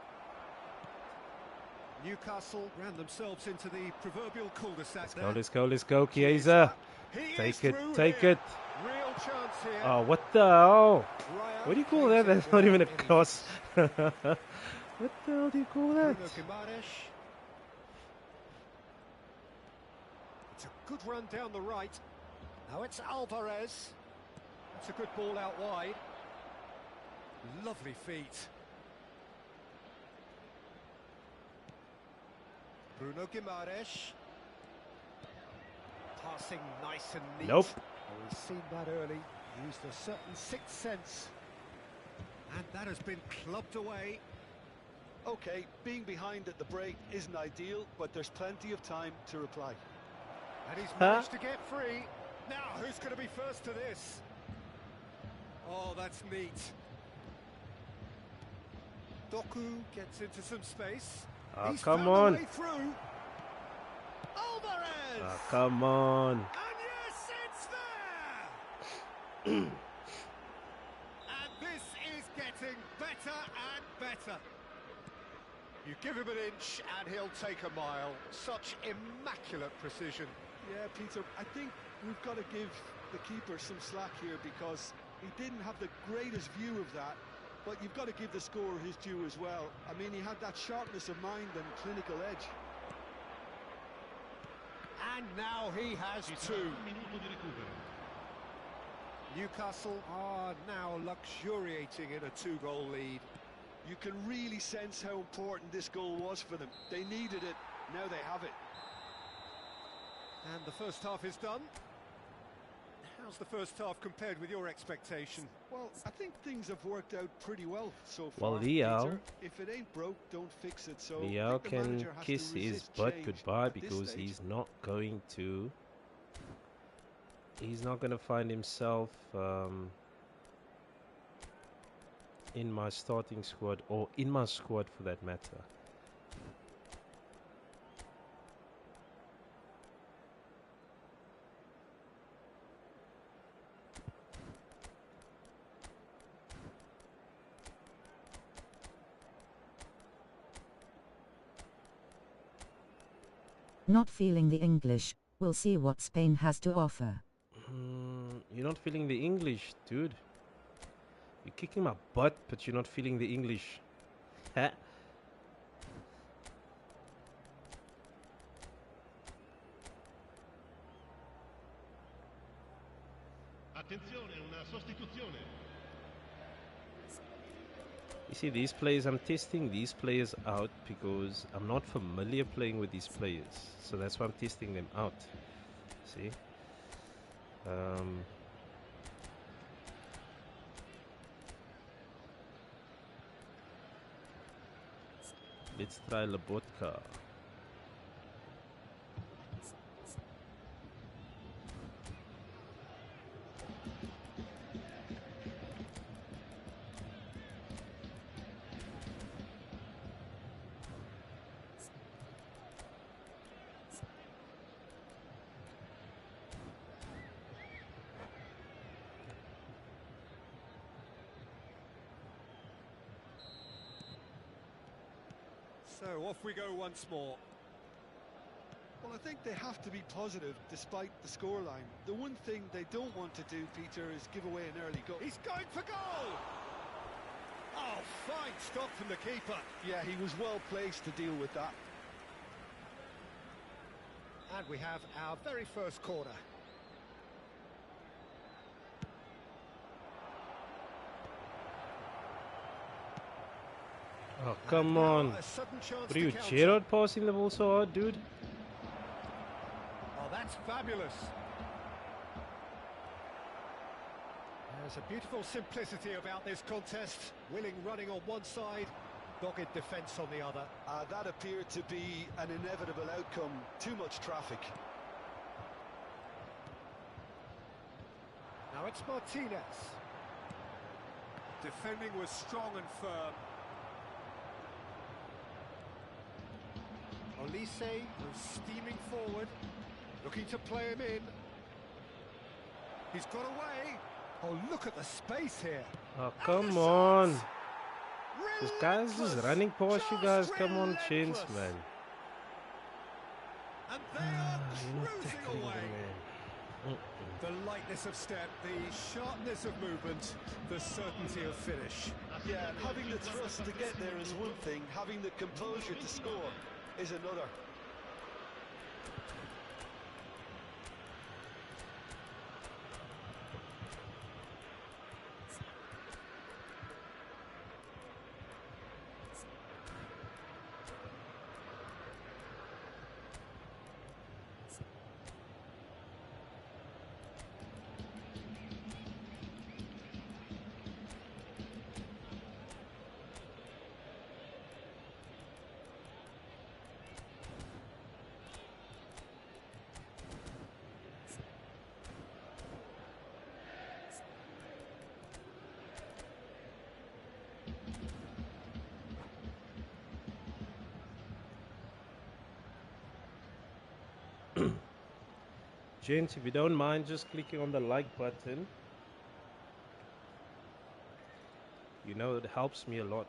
Newcastle ran themselves into the proverbial cul-de-sac there. let's go, let's go, Chiesa. He is Take it, through take here. it. Real chance here. Oh, what the hell? Raya What do you call takes that? it That's not even a without any cross. What the hell do you call that? Bruno Guimaraes. It's a good run down the right. Now it's Alvarez. It's a good ball out wide. Lovely feet. Bruno Guimaraes. Passing nice and neat. Nope. Oh, we've seen that early. Used a certain sixth sense. And that has been clubbed away. Okay, being behind at the break isn't ideal, but there's plenty of time to reply. And he's managed to get free. Now, who's going to be first to this? Oh, that's neat. Doku gets into some space. Ah, He's come found on. the way through. Alvarez! Ah, come on. And yes, it's there! And this is getting better and better. You give him an inch and he'll take a mile. Such immaculate precision. Yeah, Peter, I think we've got to give the keeper some slack here because he didn't have the greatest view of that, but you've got to give the scorer his due as well. I mean, he had that sharpness of mind and clinical edge. And now he has two. Newcastle are now luxuriating in a two-goal lead. You can really sense how important this goal was for them. They needed it, now they have it. And the first half is done. How's the first half compared with your expectation? Well, I think things have worked out pretty well so Well, far. Liao, Peter, if it ain't broke, don't fix it. So I Liao think the can manager has kiss to his resist butt change goodbye at this because stage. he's not going to. He's not going to find himself in my starting squad, or in my squad for that matter. Not feeling the English, we'll see what Spain has to offer. You're not feeling the English, dude. You're kicking my butt, but you're not feeling the English. Ha. Attenzione, una sostituzione. You see, these players, I'm testing these players out because I'm not familiar playing with these players. So that's why I'm testing them out. See? Let's try Lobotka. So off we go once more. Well, I think they have to be positive despite the scoreline. The one thing they don't want to do, Peter, is give away an early goal. He's going for goal! Oh, fine stop from the keeper. Yeah, he was well placed to deal with that. And we have our very first corner. Oh, come on. A sudden chance What are you, to counter. Gerard, passing the ball so hard, dude? Oh, that's fabulous. There's a beautiful simplicity about this contest. Willing running on one side, dogged defence on the other. That appeared to be an inevitable outcome. Too much traffic. Now it's Martinez. Defending was strong and firm. Olise, who's steaming forward, looking to play him in. He's got away. Oh, look at the space here. Oh, come on. This guy's just running past you guys. Come on, chance, man. And they are You're not cruising tackling away. the man. The lightness of step, the sharpness of movement, the certainty of finish. Yeah, and having the thrust to get there is one thing. Having the composure to score is another. Gents, if you don't mind just clicking on the like button, you know it helps me a lot.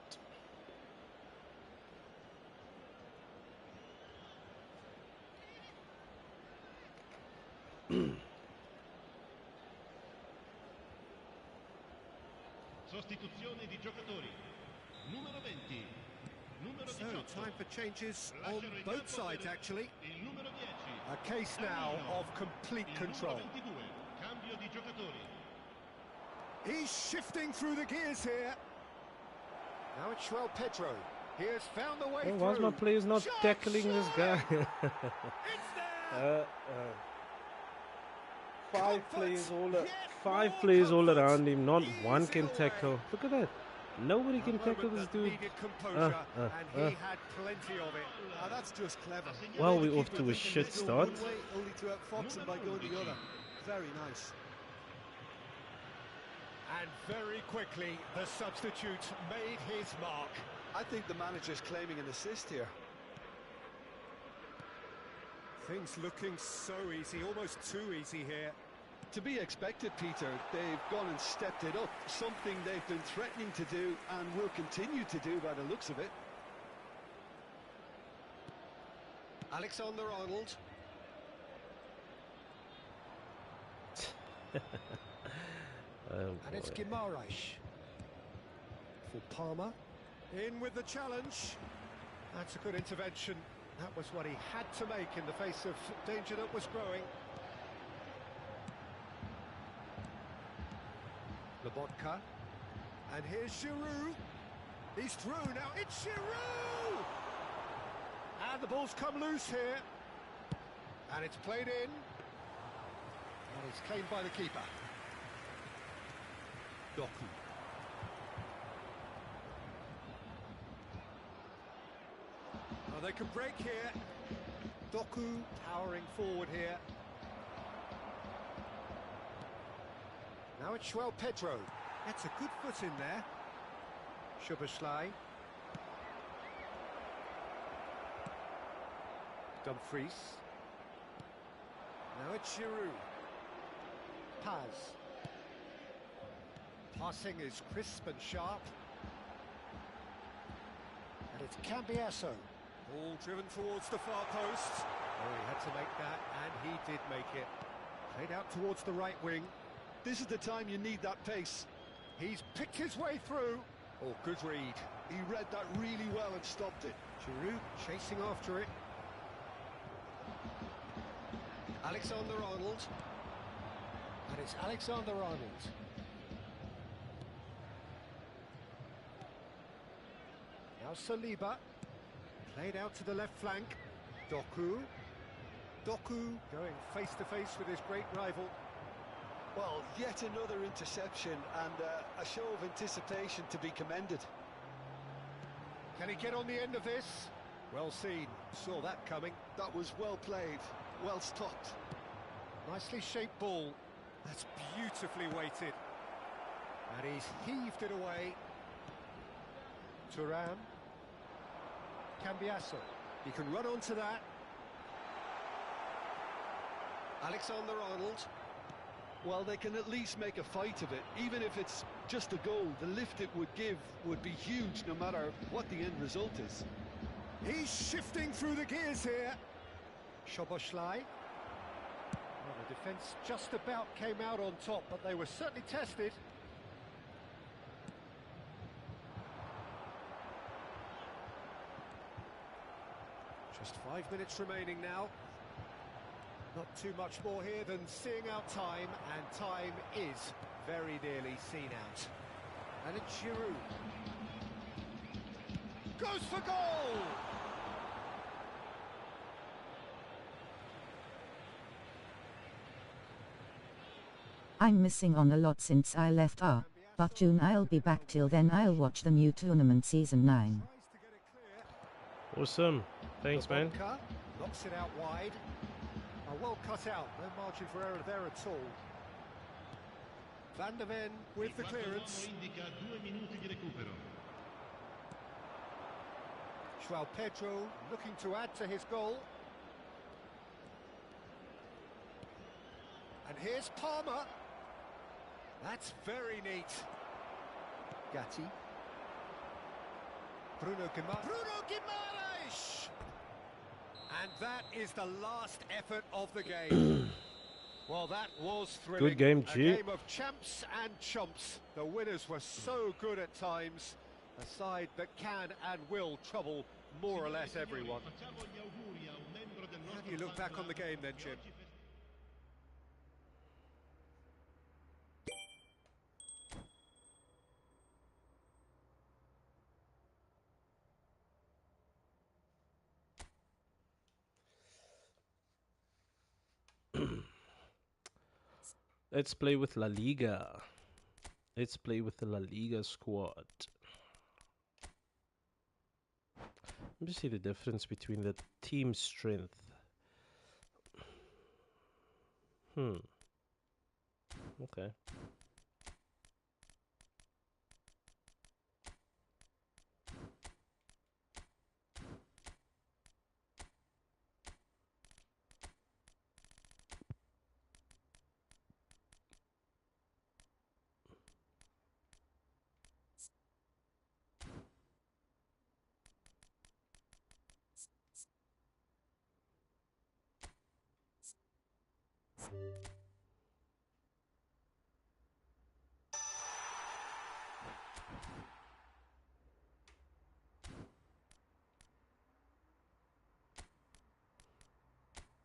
Sostituzione di giocatori. Numero 20. Numero So, 18. time for changes on Lasciano in both campo sides, actually. Il numero 10. A case now of complete Il control. numero 22. Cambio di giocatori. He's shifting through the gears here. Now it's Joel Pedro. He has found the way Oh, through. why's my players not Shot, tackling this guy? It's there! Five Comfort, players yet five more players all comfort. around him. Not one Easing can away. tackle. Look at that. Nobody A can tackle moment this that dude. needed composure, and he uh. had plenty of it. Now that's just clever. Well, The we're off keeper to a thinking shit he'd go start. one way, only to outfox him by going the other. Very nice. And very quickly, the substitute made his mark. I think the manager's claiming an assist here. Things looking so easy, almost too easy here. To be expected, Peter. They've gone and stepped it up. Something they've been threatening to do and will continue to do by the looks of it. Alexander-Arnold. And it's Guimaraes. For Palmer. In with the challenge. That's a good intervention. That was what he had to make in the face of danger that was growing. Lobotka. And here's Giroud. He's through now. It's Giroud! And the ball's come loose here. And it's played in. And it's claimed by the keeper. Doku. Oh, they can break here. Doku towering forward here. Now it's João Pedro. Gets a good foot in there. Szoboszlai. Dumfries. Now it's Giroud. Paz. Passing is crisp and sharp. And it's Cambiasso. Ball driven towards the far post. Oh, he had to make that, and he did make it. Played out towards the right wing. This is the time you need that pace. He's picked his way through. Oh, good read. He read that really well and stopped it. Giroud chasing after it. Alexander-Arnold. And it's Alexander-Arnold. Now Saliba. Played out to the left flank. Doku. Doku going face to face with his great rival. Well, yet another interception and a show of anticipation to be commended. Can he get on the end of this? Well seen. Saw that coming. That was well played, well stopped. Nicely shaped ball. That's beautifully weighted. And he's heaved it away. Thuram. Cambiasso. He can run onto that. Alexander-Arnold. Well, they can at least make a fight of it. Even if it's just a goal, the lift it would give would be huge no matter what the end result is. He's shifting through the gears here. Szoboszlai. Well, the defence just about came out on top, but they were certainly tested. Just 5 minutes remaining now. Not too much more here than seeing out time, and time is very nearly seen out. And it's Giroud. Goes for goal! I'm missing on a lot since I left but June I'll be back. Till then I'll watch the new tournament season 9. Tries to get it clear. Awesome. Thanks, man. Lobotka knocks it out wide. Well cut out, no margin for error there at all. Van der Ven with the clearance. Indica 2 minuti di recupero. João Pedro looking to add to his goal. And here's Palmer. That's very neat. Gatti. Bruno Guimaraes! And that is the last effort of the game. Well, that was thrilling. Good game, G. A game of champs and chumps. The winners were so good at times. A side that can and will trouble more or less everyone. Facciamo gli auguri a un membro del How do nostro you look back fan on the game then, che Jim? oggi Let's play with La Liga. Let's play with the La Liga squad. Let me see the difference between the team strength. Okay.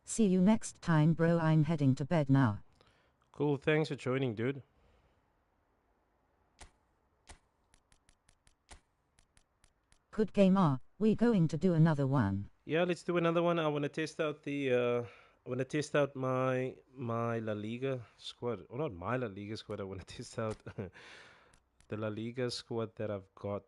See you next time, bro. I'm heading to bed now. Cool, thanks for joining, dude. Good game. Are we going to do another one? Yeah, let's do another one. I want to test out my La Liga squad. Or not my La Liga squad. I want to test out the La Liga squad that I've got.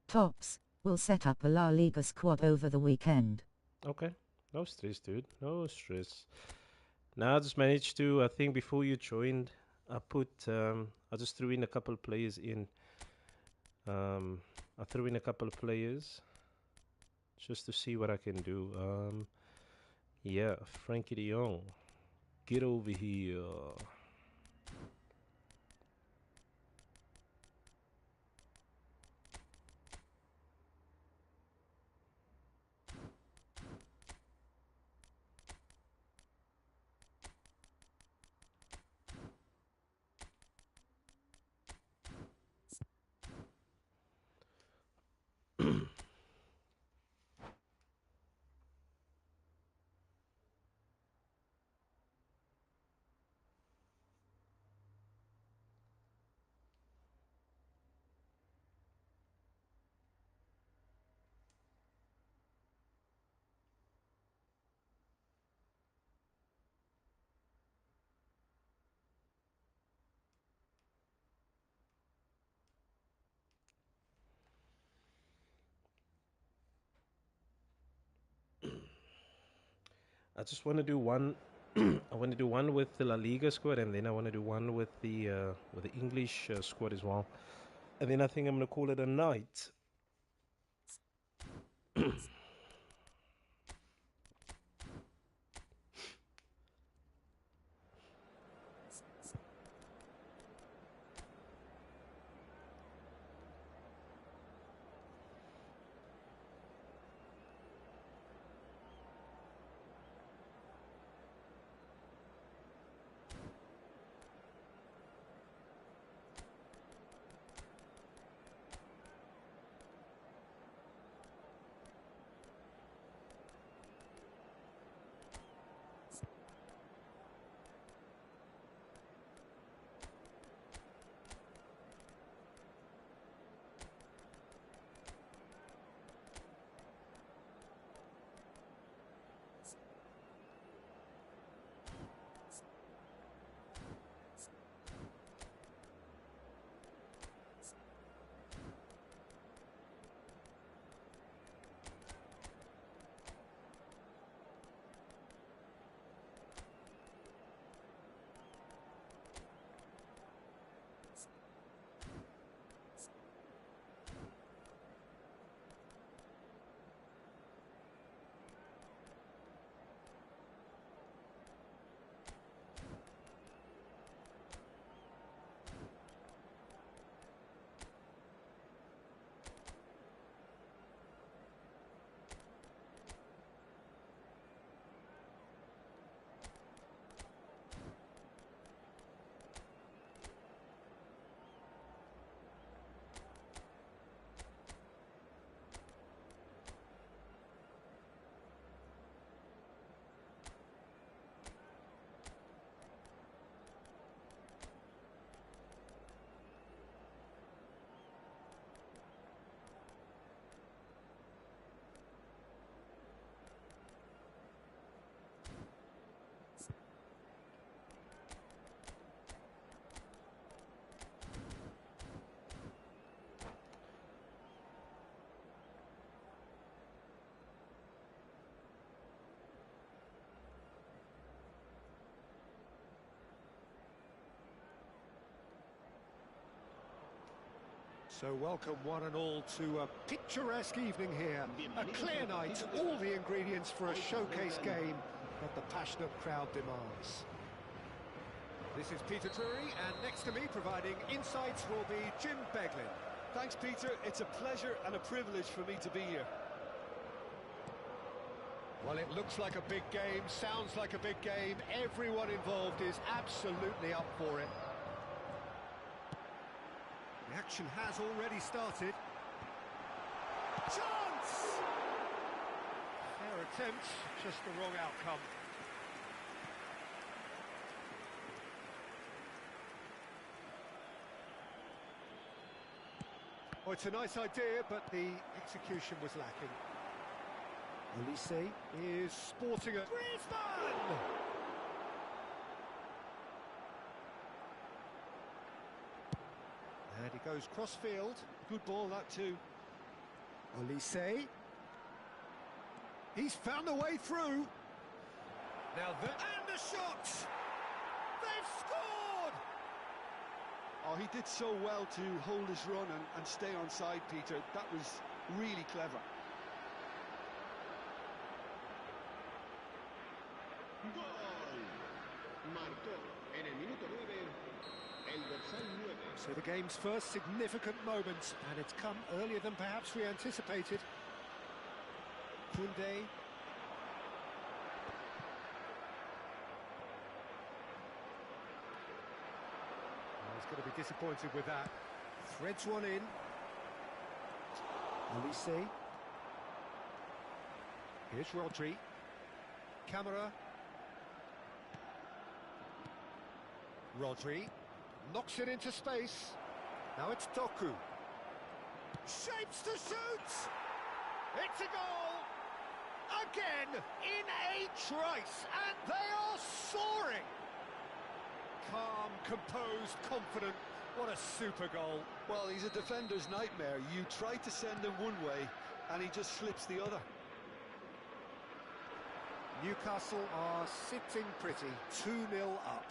Tops, we'll set up a La Liga squad over the weekend. Okay. No stress, dude. No stress. Now I just managed to, I think before you joined, I just threw in a couple of players in. I threw in a couple of players just to see what I can do. Yeah, Frankie de Jong. Get over here. I just want to do one. I want to do one with the La Liga squad, and then I want to do one with the English squad as well. And then I think I'm gonna call it a night. So welcome one and all to a picturesque evening here. A clear night, all the ingredients for a showcase game that the passionate crowd demands. This is Peter Drury, and next to me providing insights will be Jim Beglin. Thanks, Peter. It's a pleasure and a privilege for me to be here. Well, it looks like a big game, sounds like a big game. Everyone involved is absolutely up for it. The action has already started. Chance! Fair attempt, just the wrong outcome. Oh, it's a nice idea, but the execution was lacking. Olise is sporting a Griezmann! And he goes cross-field. Good ball, that too. Olise. He's found a way through. Now and the shot! They've scored! Oh, he did so well to hold his run and stay on side, Peter. That was really clever. Gol. Marcó en el minuto 9 el dorsal 9. So the game's first significant moment, and it's come earlier than perhaps we anticipated. Koundé. He's going to be disappointed with that. Threads one in. Olise. Here's Rodri. Camera. Rodri knocks it into space. Now it's Doku. Shapes to shoot! It's a goal! Again, in a trice, and they are soaring! Calm, composed, confident. What a super goal. Well, he's a defender's nightmare. You try to send him one way, and he just slips the other. Newcastle are sitting pretty, 2-0 up.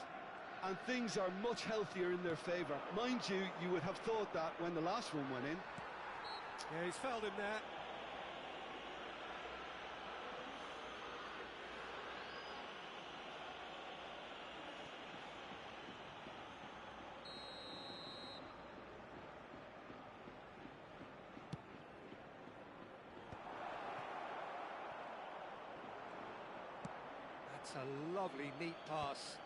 And things are much healthier in their favour. Mind you, you would have thought that when the last one went in. Yeah, he's fouled him there. That's a lovely, neat pass.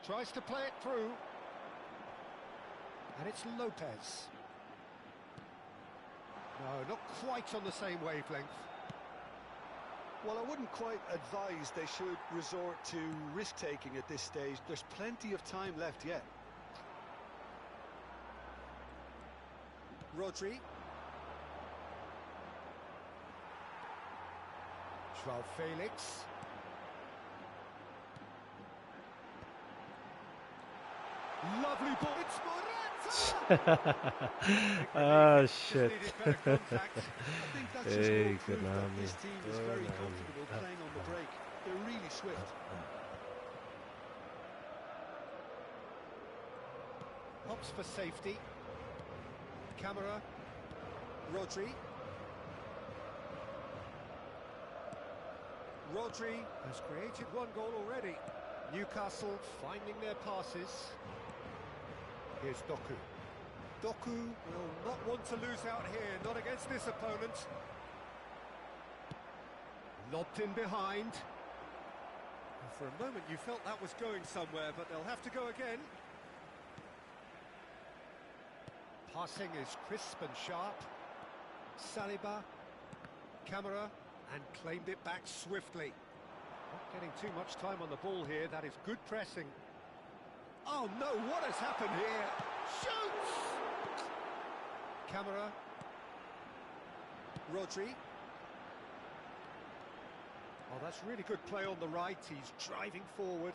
Tries to play it through. And it's Lopez. No, not quite on the same wavelength. Well, I wouldn't quite advise they should resort to risk-taking at this stage. There's plenty of time left yet. Rodri. Joao Felix. Lovely ball. It's Morata! Oh, shit. I think that's just Hey, more proof that Konami. this team is very Konami. comfortable playing on the break. They're really swift. Hops for safety. Camera. Rodri. Rodri has created one goal already. Newcastle finding their passes. Here's Doku. Doku will not want to lose out here, not against this opponent. Lobbed in behind. And for a moment you felt that was going somewhere, but they'll have to go again. Passing is crisp and sharp. Saliba. Camera. And claimed it back swiftly. Not getting too much time on the ball here. That is good pressing. Oh no, what has happened here? Shoots! Camera. Rodri. Oh, that's really good play on the right. He's driving forward.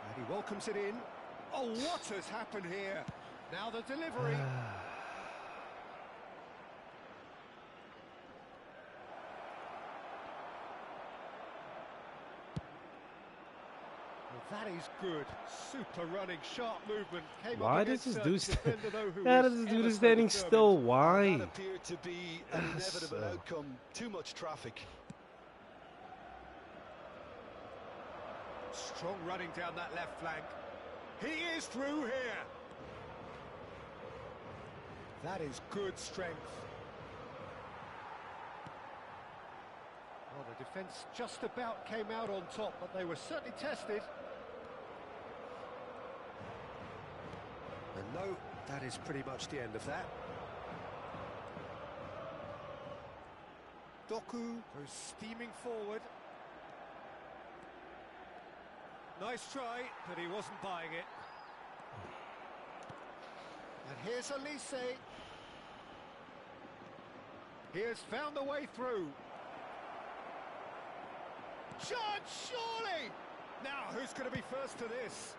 And he welcomes it in. Oh, what has happened here? Now the delivery. That is good. Super running, sharp movement. Came Why up does against this dude a defender though who Why was does this ever dude so standing determined. still? That Why? appeared to be an inevitable So- outcome. Too much traffic. Strong running down that left flank. He is through here. That is good strength. Well, the defence just about came out on top, but they were certainly tested. And no, that is pretty much the end of that. Doku goes steaming forward. Nice try, but he wasn't buying it. And here's Elise. He has found the way through. Shot, surely! Now, who's going to be first to this?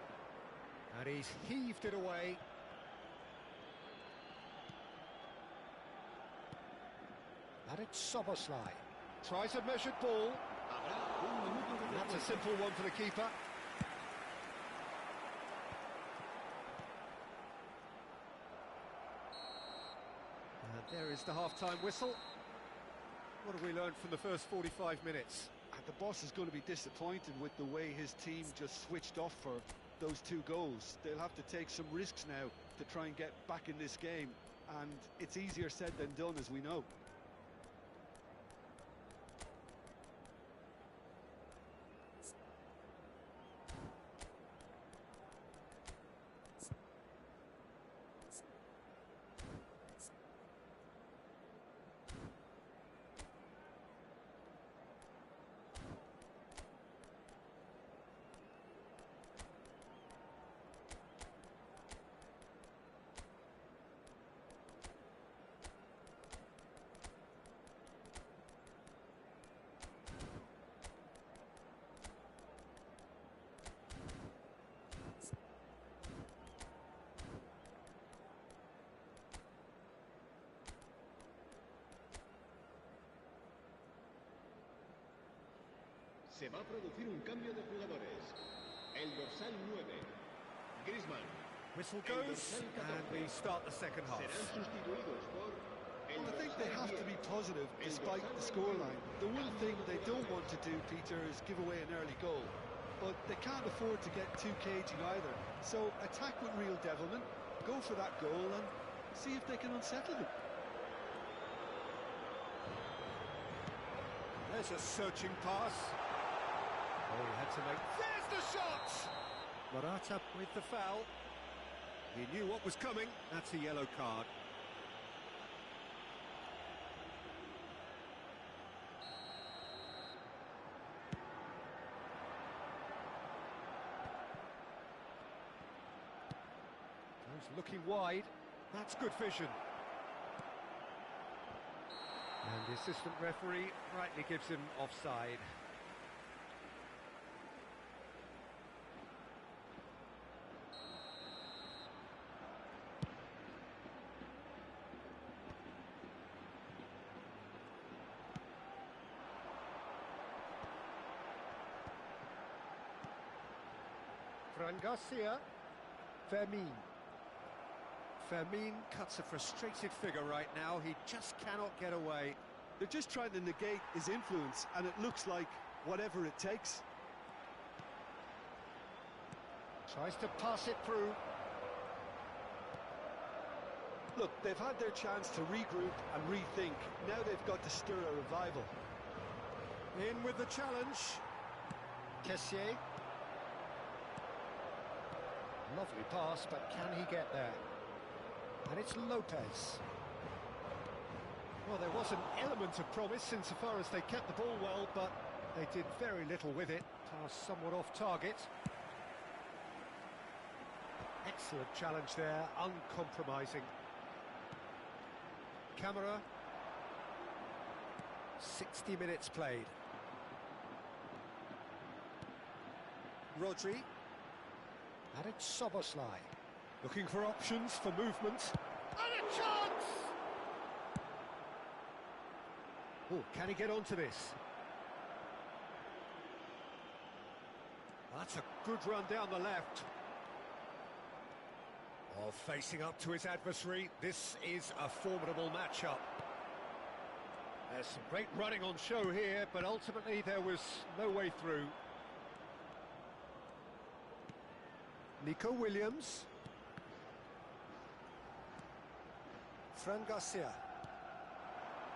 And he's heaved it away. And it's Soboslai. Tries a measured ball. That's a simple one for the keeper. And there is the half-time whistle. What have we learned from the first 45 minutes? And the boss is going to be disappointed with the way his team just switched off for those 2 goals. They'll have to take some risks now to try and get back in this game. And it's easier said than done, as we know. Se va a producir un cambio de jugadores. El dorsal 9, Griezmann. Whistle goes, and we start the second half. Serán sustituidos por el I think they have dorsal to be 10. positive despite the scoreline. The one thing they don't want to do, Peter, is give away an early goal. But they can't afford to get too cagey either. So attack with real devilment, go for that goal and see if they can unsettle them. There's a searching pass. Oh, he had to make... There's the shot! Morata with the foul. He knew what was coming. That's a yellow card. He's looking wide. That's good vision. And the assistant referee rightly gives him offside. Fran Garcia. Fermin cuts a frustrated figure right now. He just cannot get away. They're just trying to negate his influence, and it looks like whatever it takes. Tries to pass it through. Look, they've had their chance to regroup and rethink. Now they've got to stir a revival. In with the challenge. Kessier. Lovely pass, but can he get there? And it's Lopez. Well, there was an element of promise insofar as they kept the ball well, but they did very little with it. Pass somewhat off target. Excellent challenge there, uncompromising. Camera. 60 minutes played. Rodri. And it's Soboslai. Looking for options for movement. And a chance! Oh, can he get onto this? That's a good run down the left. Oh, facing up to his adversary, this is a formidable matchup. There's some great running on show here, but ultimately there was no way through. Nico Williams. Fran Garcia.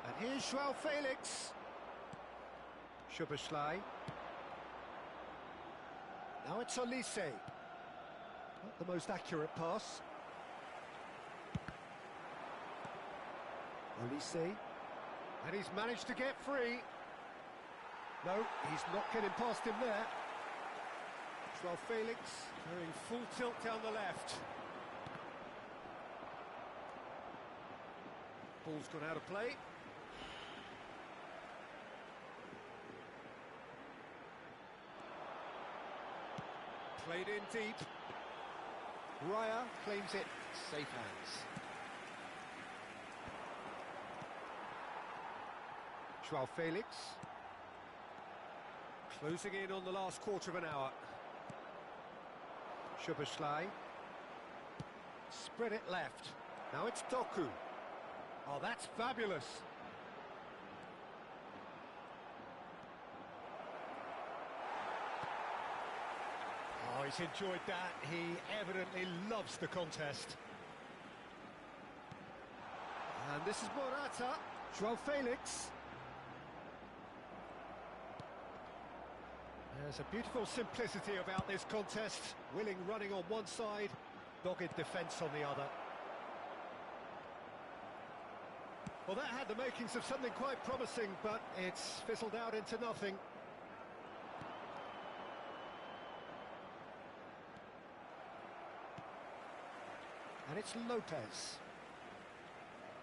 And here's Joao Felix. Szoboszlai. Now it's Olise. Not the most accurate pass. Olise. And he's managed to get free. No, he's not getting past him there. Joao Felix going full tilt down the left. Ball's gone out of play. Played in deep. Raya claims it. Safe hands. Joao Felix. Closing in on the last quarter of an hour. Szoboszlai. Spread it left. Now it's Doku. Oh, that's fabulous. Oh, he's enjoyed that. He evidently loves the contest. And this is Morata. Joao Felix. There's a beautiful simplicity about this contest. Willing running on one side, dogged defence on the other. Well, that had the makings of something quite promising, but it's fizzled out into nothing. And it's Lopez.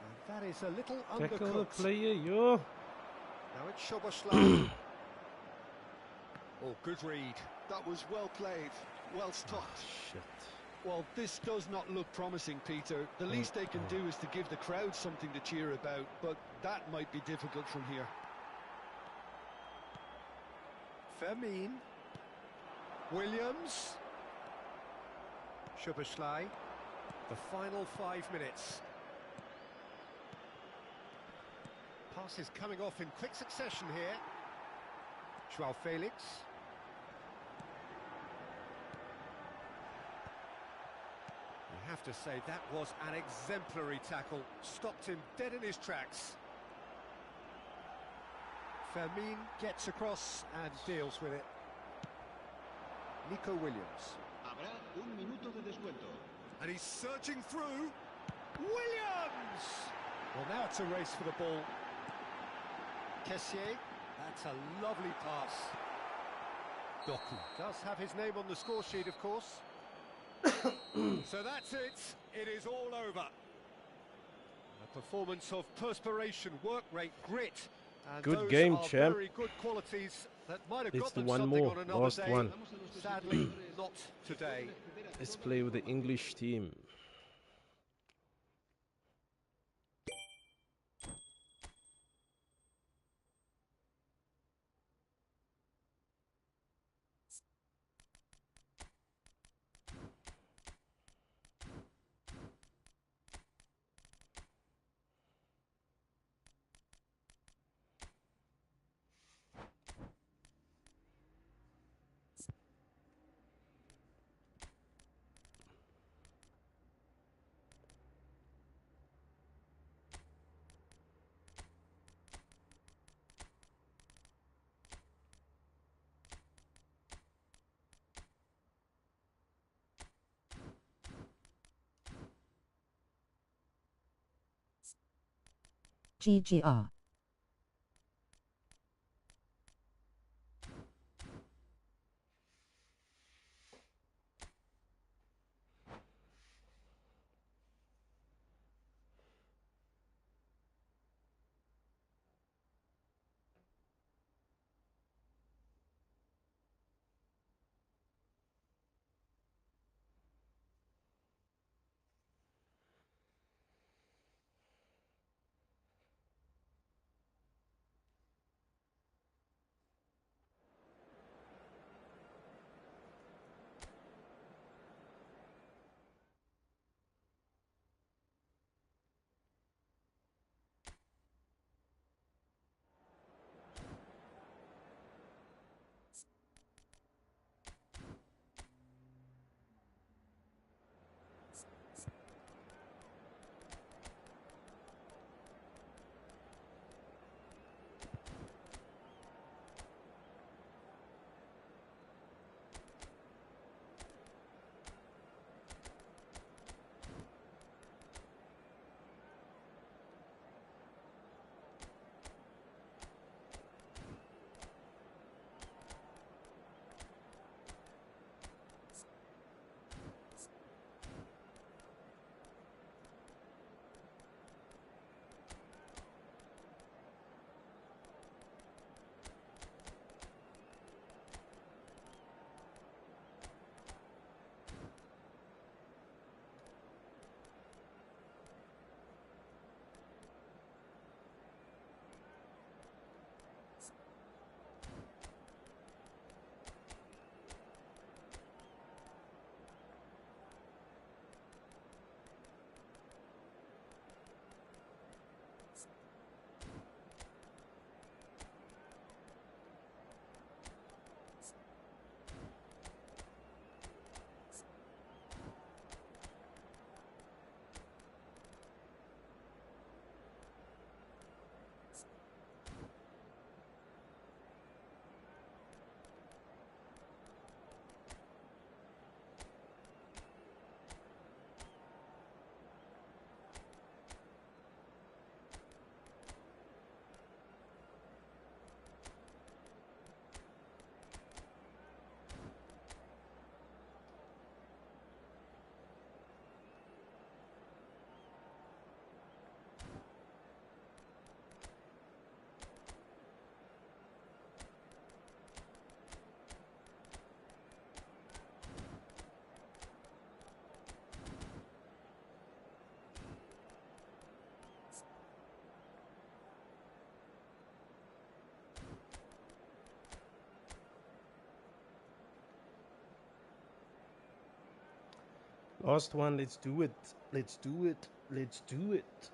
And that is a little Tackle the undercooked. player, yo. Now it's Szoboszlai. Oh, good read. That was well played, well stopped. Shit. Well, this does not look promising, Peter. The least they can do is to give the crowd something to cheer about, but that might be difficult from here. Fermin. Williams. Szoboszlai. The final 5 minutes. Passes coming off in quick succession here. Joao Felix. You have to say that was an exemplary tackle. Stopped him dead in his tracks. Fermin gets across and deals with it. Nico Williams. Habrá un minuto de descuento. And he's surging through. Williams! Well, now it's a race for the ball. Kessié. That's a lovely pass. Doku does have his name on the score sheet, of course. So that's it. It is all over. A performance of perspiration, work rate, grit. And Good those game, are champ. very good qualities that might have It's got the them one something more, on another last day. one. Sadly, not today. Let's play with the English team. GGR. Last one, let's do it. Let's do it. Let's do it.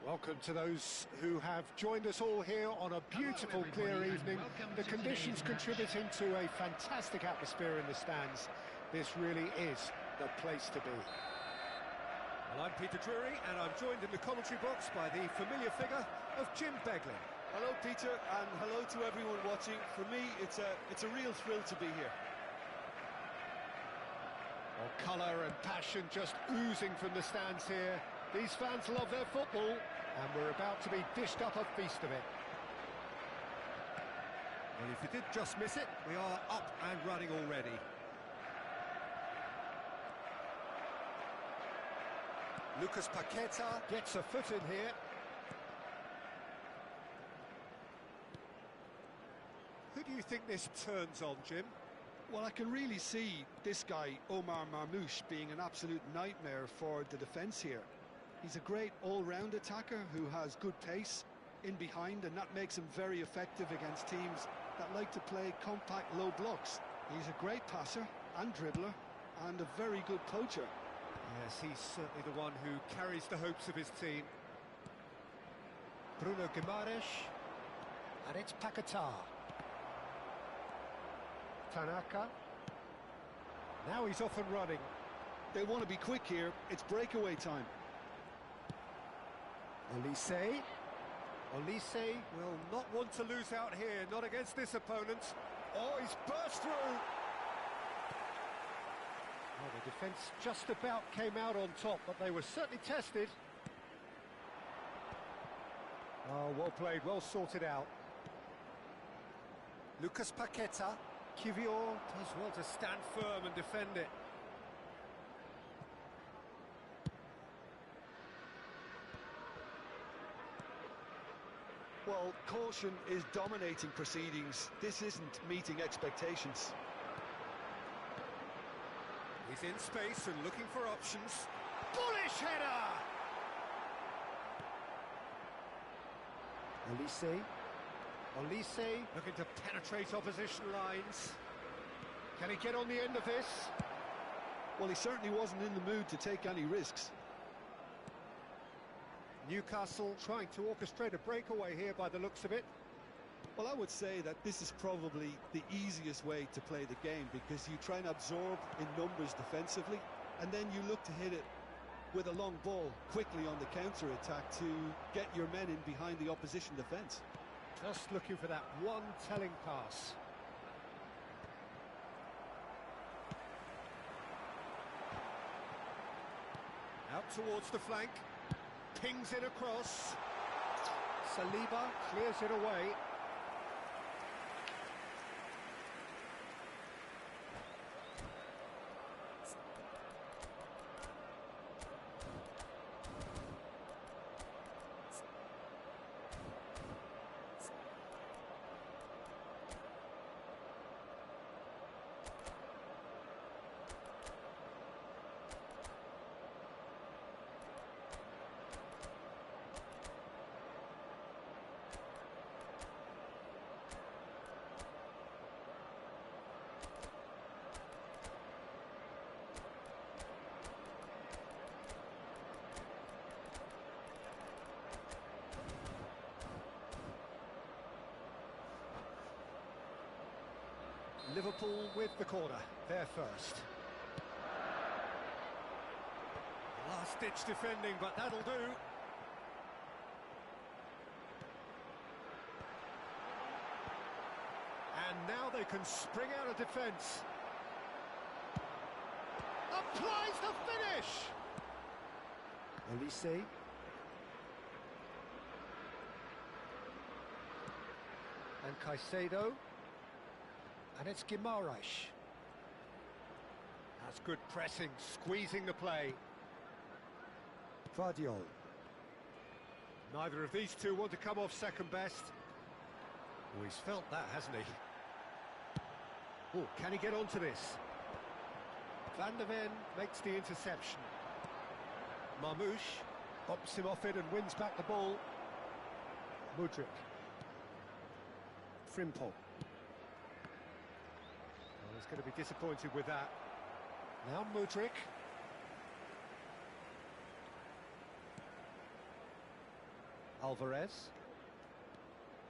Welcome to those who have joined us all here on a beautiful, clear evening. The conditions contributing to a fantastic atmosphere in the stands. This really is the place to be. Well, I'm Peter Drury, and I'm joined in the commentary box by the familiar figure of Jim Beglin. Hello, Peter, and hello to everyone watching. For me, it's a real thrill to be here. Well, colour and passion just oozing from the stands here. These fans love their football, and we're about to be dished up a feast of it. Well, if you did just miss it, we are up and running already. Lucas Paqueta gets a foot in here. Who do you think this turns on, Jim? Well, I can really see this guy, Omar Marmoush, being an absolute nightmare for the defence here. He's a great all-round attacker who has good pace in behind, and that makes him very effective against teams that like to play compact low blocks. He's a great passer and dribbler and a very good poacher. Yes, he's certainly the one who carries the hopes of his team. Bruno Guimaraes, and it's Paquetá. Tanaka. Now he's off and running. They want to be quick here. It's breakaway time. Olise. Olise will not want to lose out here, not against this opponent. Oh, he's burst through. Well, the defence just about came out on top, but they were certainly tested. Oh, well played, well sorted out. Lucas Paqueta. Kivior does well to stand firm and defend it. Well, caution is dominating proceedings. This isn't meeting expectations. He's in space and looking for options. Bullish header! Olise. Olise looking to penetrate opposition lines. Can he get on the end of this? Well, he certainly wasn't in the mood to take any risks. Newcastle trying to orchestrate a breakaway here by the looks of it. Well, I would say that this is probably the easiest way to play the game, because you try and absorb in numbers defensively, and then you look to hit it with a long ball quickly on the counter-attack to get your men in behind the opposition defence. Just looking for that one telling pass. Out towards the flank. Pings it across. Saliba clears it away. Liverpool with the corner, there first. Last-ditch defending, but that'll do. And now they can spring out of defence. Applies the finish! Olise. And Caicedo. And it's Guimaraes. That's good pressing, squeezing the play. Vardiol. Neither of these two want to come off second best. Oh, he's felt that, hasn't he? Oh, can he get onto this? Van der Ven makes the interception. Marmoush bops him off it and wins back the ball. Mudryk. Frimpong. Well, he's going to be disappointed with that. Now Mudryk. Alvarez.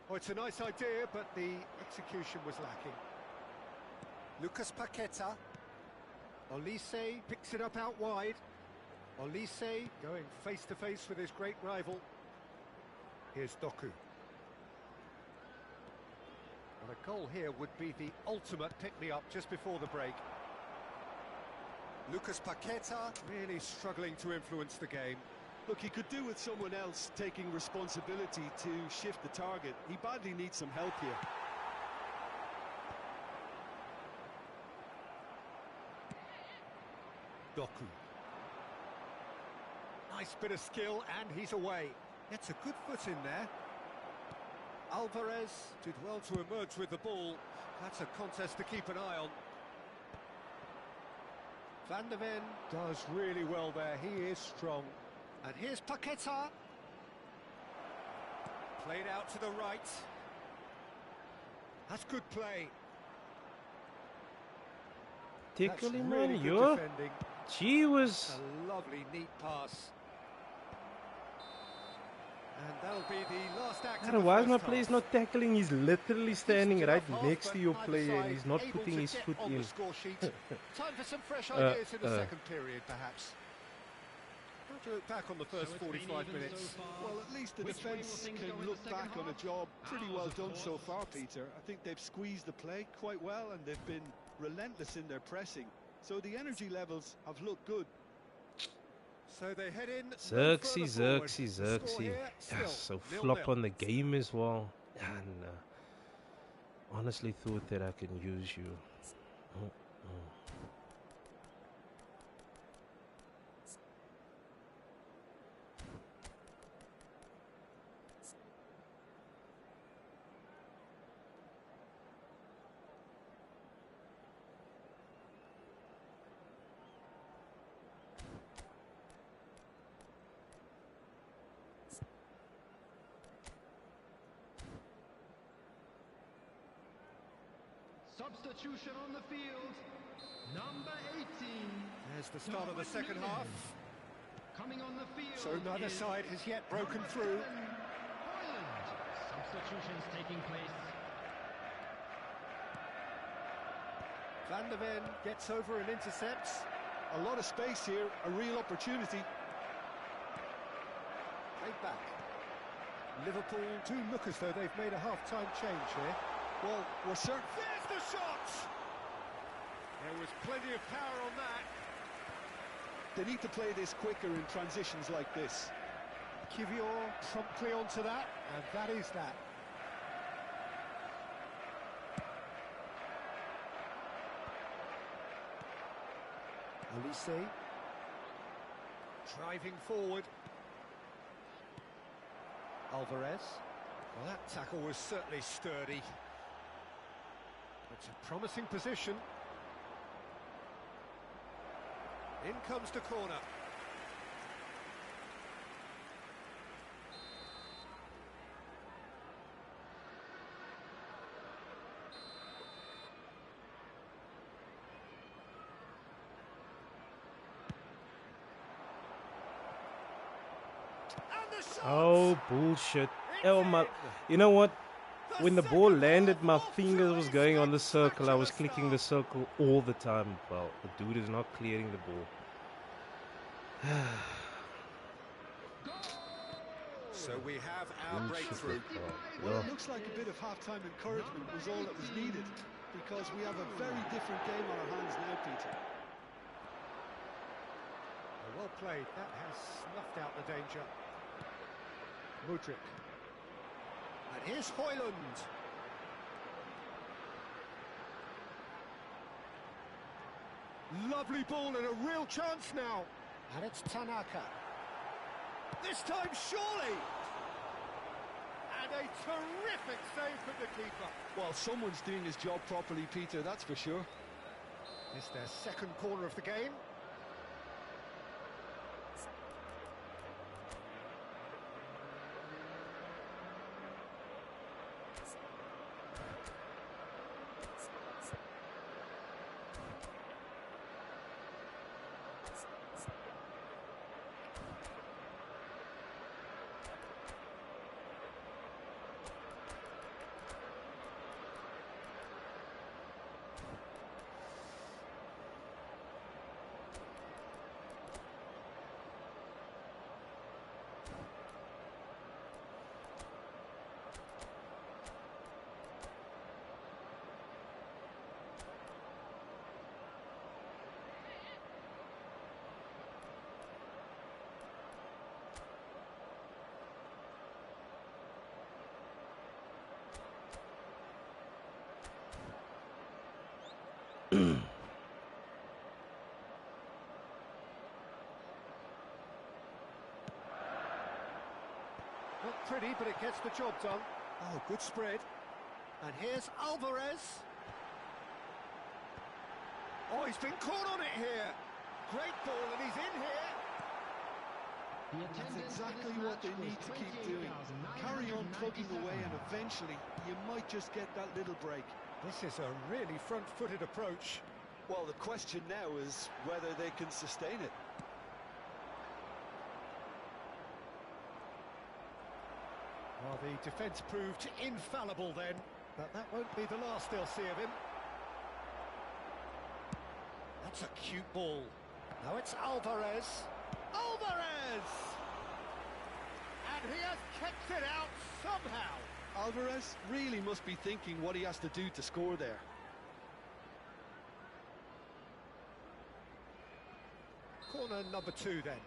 Oh, it's a nice idea, but the execution was lacking. Lucas Paqueta. Olise picks it up out wide. Olise going face-to-face with his great rival. Here's Doku. And a goal here would be the ultimate pick-me-up just before the break. Lucas Paqueta really struggling to influence the game. Look, he could do with someone else taking responsibility to shift the target. He badly needs some help here. Doku. Nice bit of skill, and he's away. It's a good foot in there. Alvarez did well to emerge with the ball. That's a contest to keep an eye on. Van der Ven does really well there. He is strong. And here's Paqueta. Played out to the right. That's good play. Tickle That's him really on, good yo. defending. Gee was. A lovely, neat pass. And that'll be the last act of the Why is my first player's half. not tackling? He's literally standing Still right off half, next but to your either player and side he's not able putting to his get foot on in. the score sheet. Time for some fresh ideas in the second period, perhaps. How do you look back on the first 45 minutes? Well, at least the defence can look back on a job pretty well done so far, Peter. I think they've squeezed the play quite well and they've been relentless in their pressing. So the energy levels have looked good. So they head in. Xerxes. So flop on the game as well. And honestly thought that I can use you. Substitution on the field, number 18. There's the start of the second half. Coming on the field. So neither is side has yet broken number through. 7, Hoyland. Substitutions taking place. Van der Ven gets over and intercepts. A lot of space here, a real opportunity. Played back. Liverpool do look as though they've made a half-time change here. Well, we're certain. There's the shot! There was plenty of power on that. They need to play this quicker in transitions like this. Kivior promptly onto that, and that is that. Olise driving forward. Alvarez. Well, that tackle was certainly sturdy. It's a promising position. In comes the corner. And the shot! Oh, bullshit. Oh, my. You know what? When the ball landed, my fingers was going on the circle. I was clicking the circle all the time. Well, the dude is not clearing the ball. So we have our breakthrough. Well, it looks like a bit of half-time encouragement was all that was needed, because we have a very different game on our hands now, Peter. Well played. That has snuffed out the danger. Mudryk. And here's Hoyland. Lovely ball and a real chance now. And it's Tanaka. This time, surely! And a terrific save from the keeper. Well, someone's doing his job properly, Peter, that's for sure. It's their second corner of the game. Not pretty, but it gets the job done. Oh, good spread. And here's Alvarez. Oh, he's been caught on it here. Great ball, and he's in here. That's exactly what they need to keep doing. Carry on plugging away, and eventually you might just get that little break. This is a really front-footed approach. Well, the question now is whether they can sustain it. Well, the defence proved infallible then, but that won't be the last they'll see of him. That's a cute ball. Now it's Alvarez. Alvarez! And he has kept it out somehow. Alvarez really must be thinking what he has to do to score there. Corner number 2 then.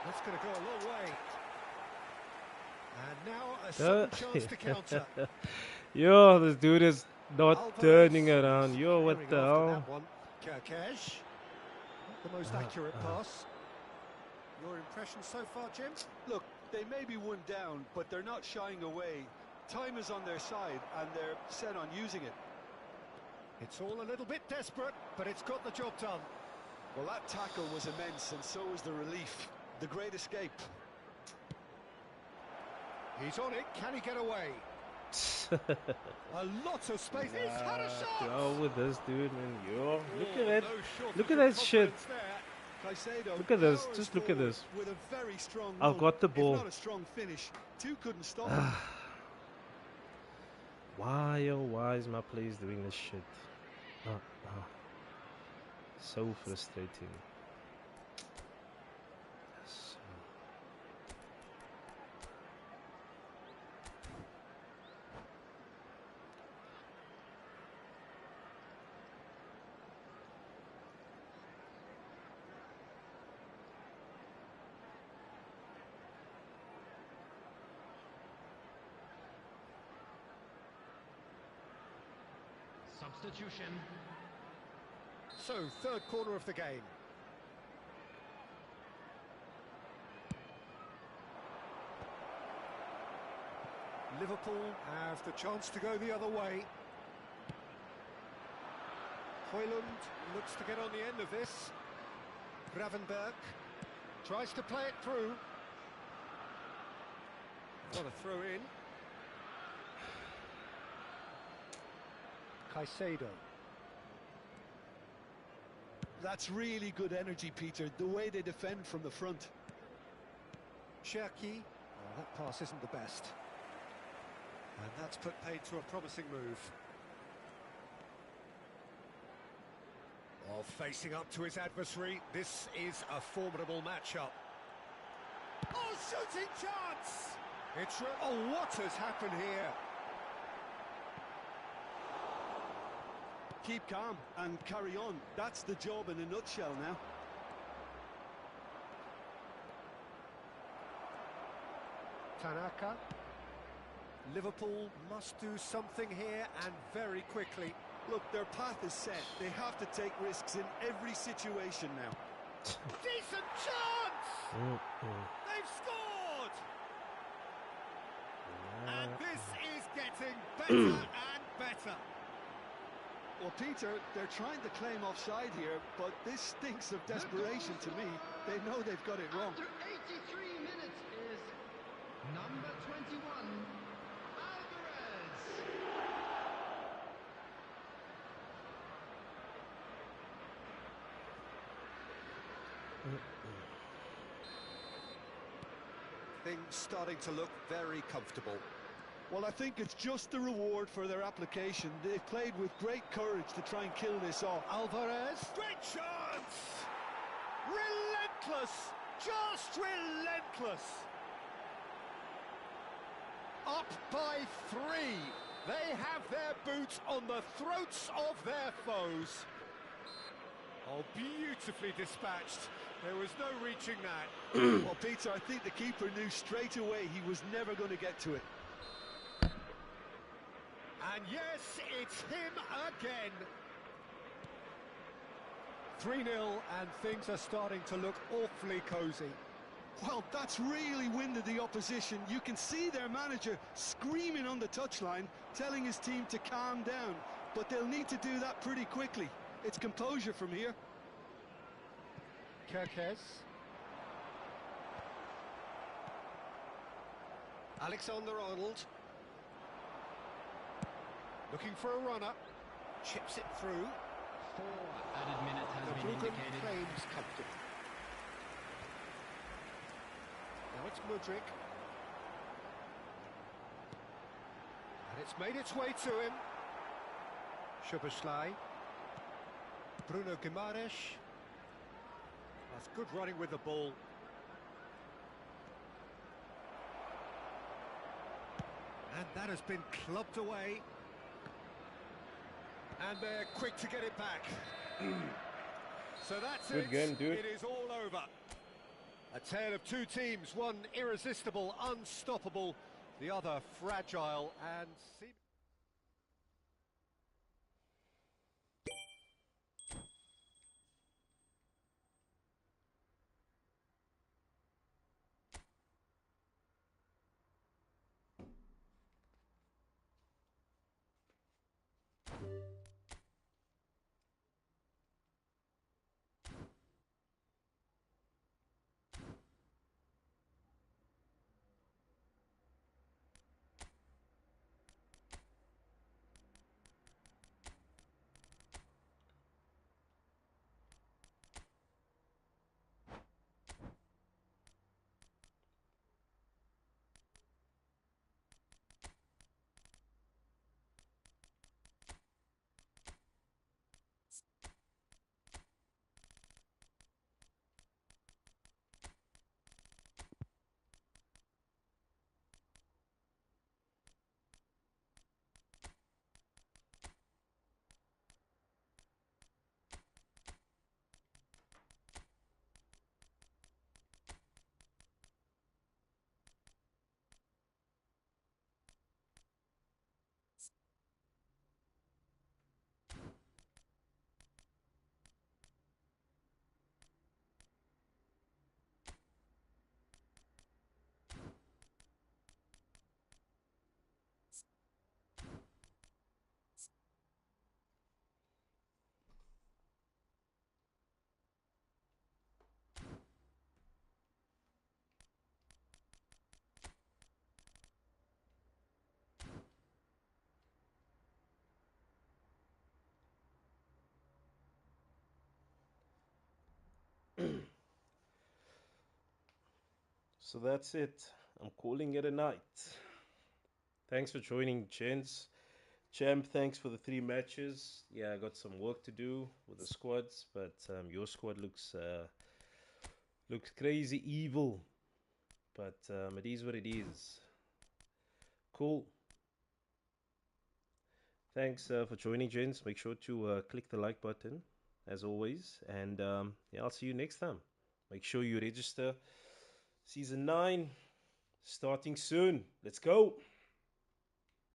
That's going to go a long way. And now a sudden chance to counter. Yo, this dude is not Alvarez turning around. Yo, what staring the after hell? that one. Kerkesh. Not the most accurate pass. Your impression so far, Jim? Look, they may be one down, but they're not shying away. Time is on their side, and they're set on using it. It's all a little bit desperate, but it's got the job done. Well, that tackle was immense, and so was the relief. The great escape. He's on it. Can he get away? A lot of space. He's had a shot. Go with this dude, man. Yo, look at Oh, it. no shortage Look at of that shit. confidence there. Caicedo Look at this, powers just look at forward this. With a very strong I've run, got the if ball. not a strong finish. Two couldn't stop him. Why, oh, why is my place doing this shit? So frustrating. So- Substitution. So, third corner of the game. Liverpool have the chance to go the other way. Højlund looks to get on the end of this. Gravenberg tries to play it through. What a throw in. Caicedo. That's really good energy, Peter, the way they defend from the front. Cherki. Oh, that pass isn't the best. And that's put paid to a promising move. Oh, facing up to his adversary, this is a formidable matchup. Oh, shooting chance! Oh, what has happened here? Keep calm and carry on. That's the job in a nutshell now. Tanaka. Liverpool must do something here, and very quickly. Look, their path is set. They have to take risks in every situation now. Decent chance! They've scored! And this is getting better and better. Well, Peter, they're trying to claim offside here, but this stinks of desperation to me. They know they've got it wrong. After 83 minutes is number 21, Alvarez. Things starting to look very comfortable. Well, I think it's just the reward for their application. They've played with great courage to try and kill this off. Alvarez, great chance! Relentless! Just relentless! Up by 3. They have their boots on the throats of their foes. Oh, beautifully dispatched. There was no reaching that. Well, Peter, I think the keeper knew straight away he was never going to get to it. And yes, it's him again. 3-0, and things are starting to look awfully cosy. Well, that's really winded the opposition. You can see their manager screaming on the touchline, telling his team to calm down. But they'll need to do that pretty quickly. It's composure from here. Kirkes. Alexander-Arnold. Looking for a runner. Chips it through. 4 added minutes has The been Bruggen indicated. claims comfortable. Now it's Mudryk. And it's made its way to him. Szoboszlai. Bruno Guimaraes. That's good running with the ball. And that has been clubbed away. And they're quick to get it back. So that's Good it. game, dude. It is all over. A tale of two teams, one irresistible, unstoppable, the other fragile and... So that's it. I'm calling it a night. Thanks for joining, gents. Champ, thanks for the 3 matches. Yeah, I got some work to do with the squads, but your squad looks crazy evil. But it is what it is. Cool. Thanks for joining, gents. Make sure to click the like button, as always. And yeah, I'll see you next time. Make sure you register. Season 9 starting soon. Let's go.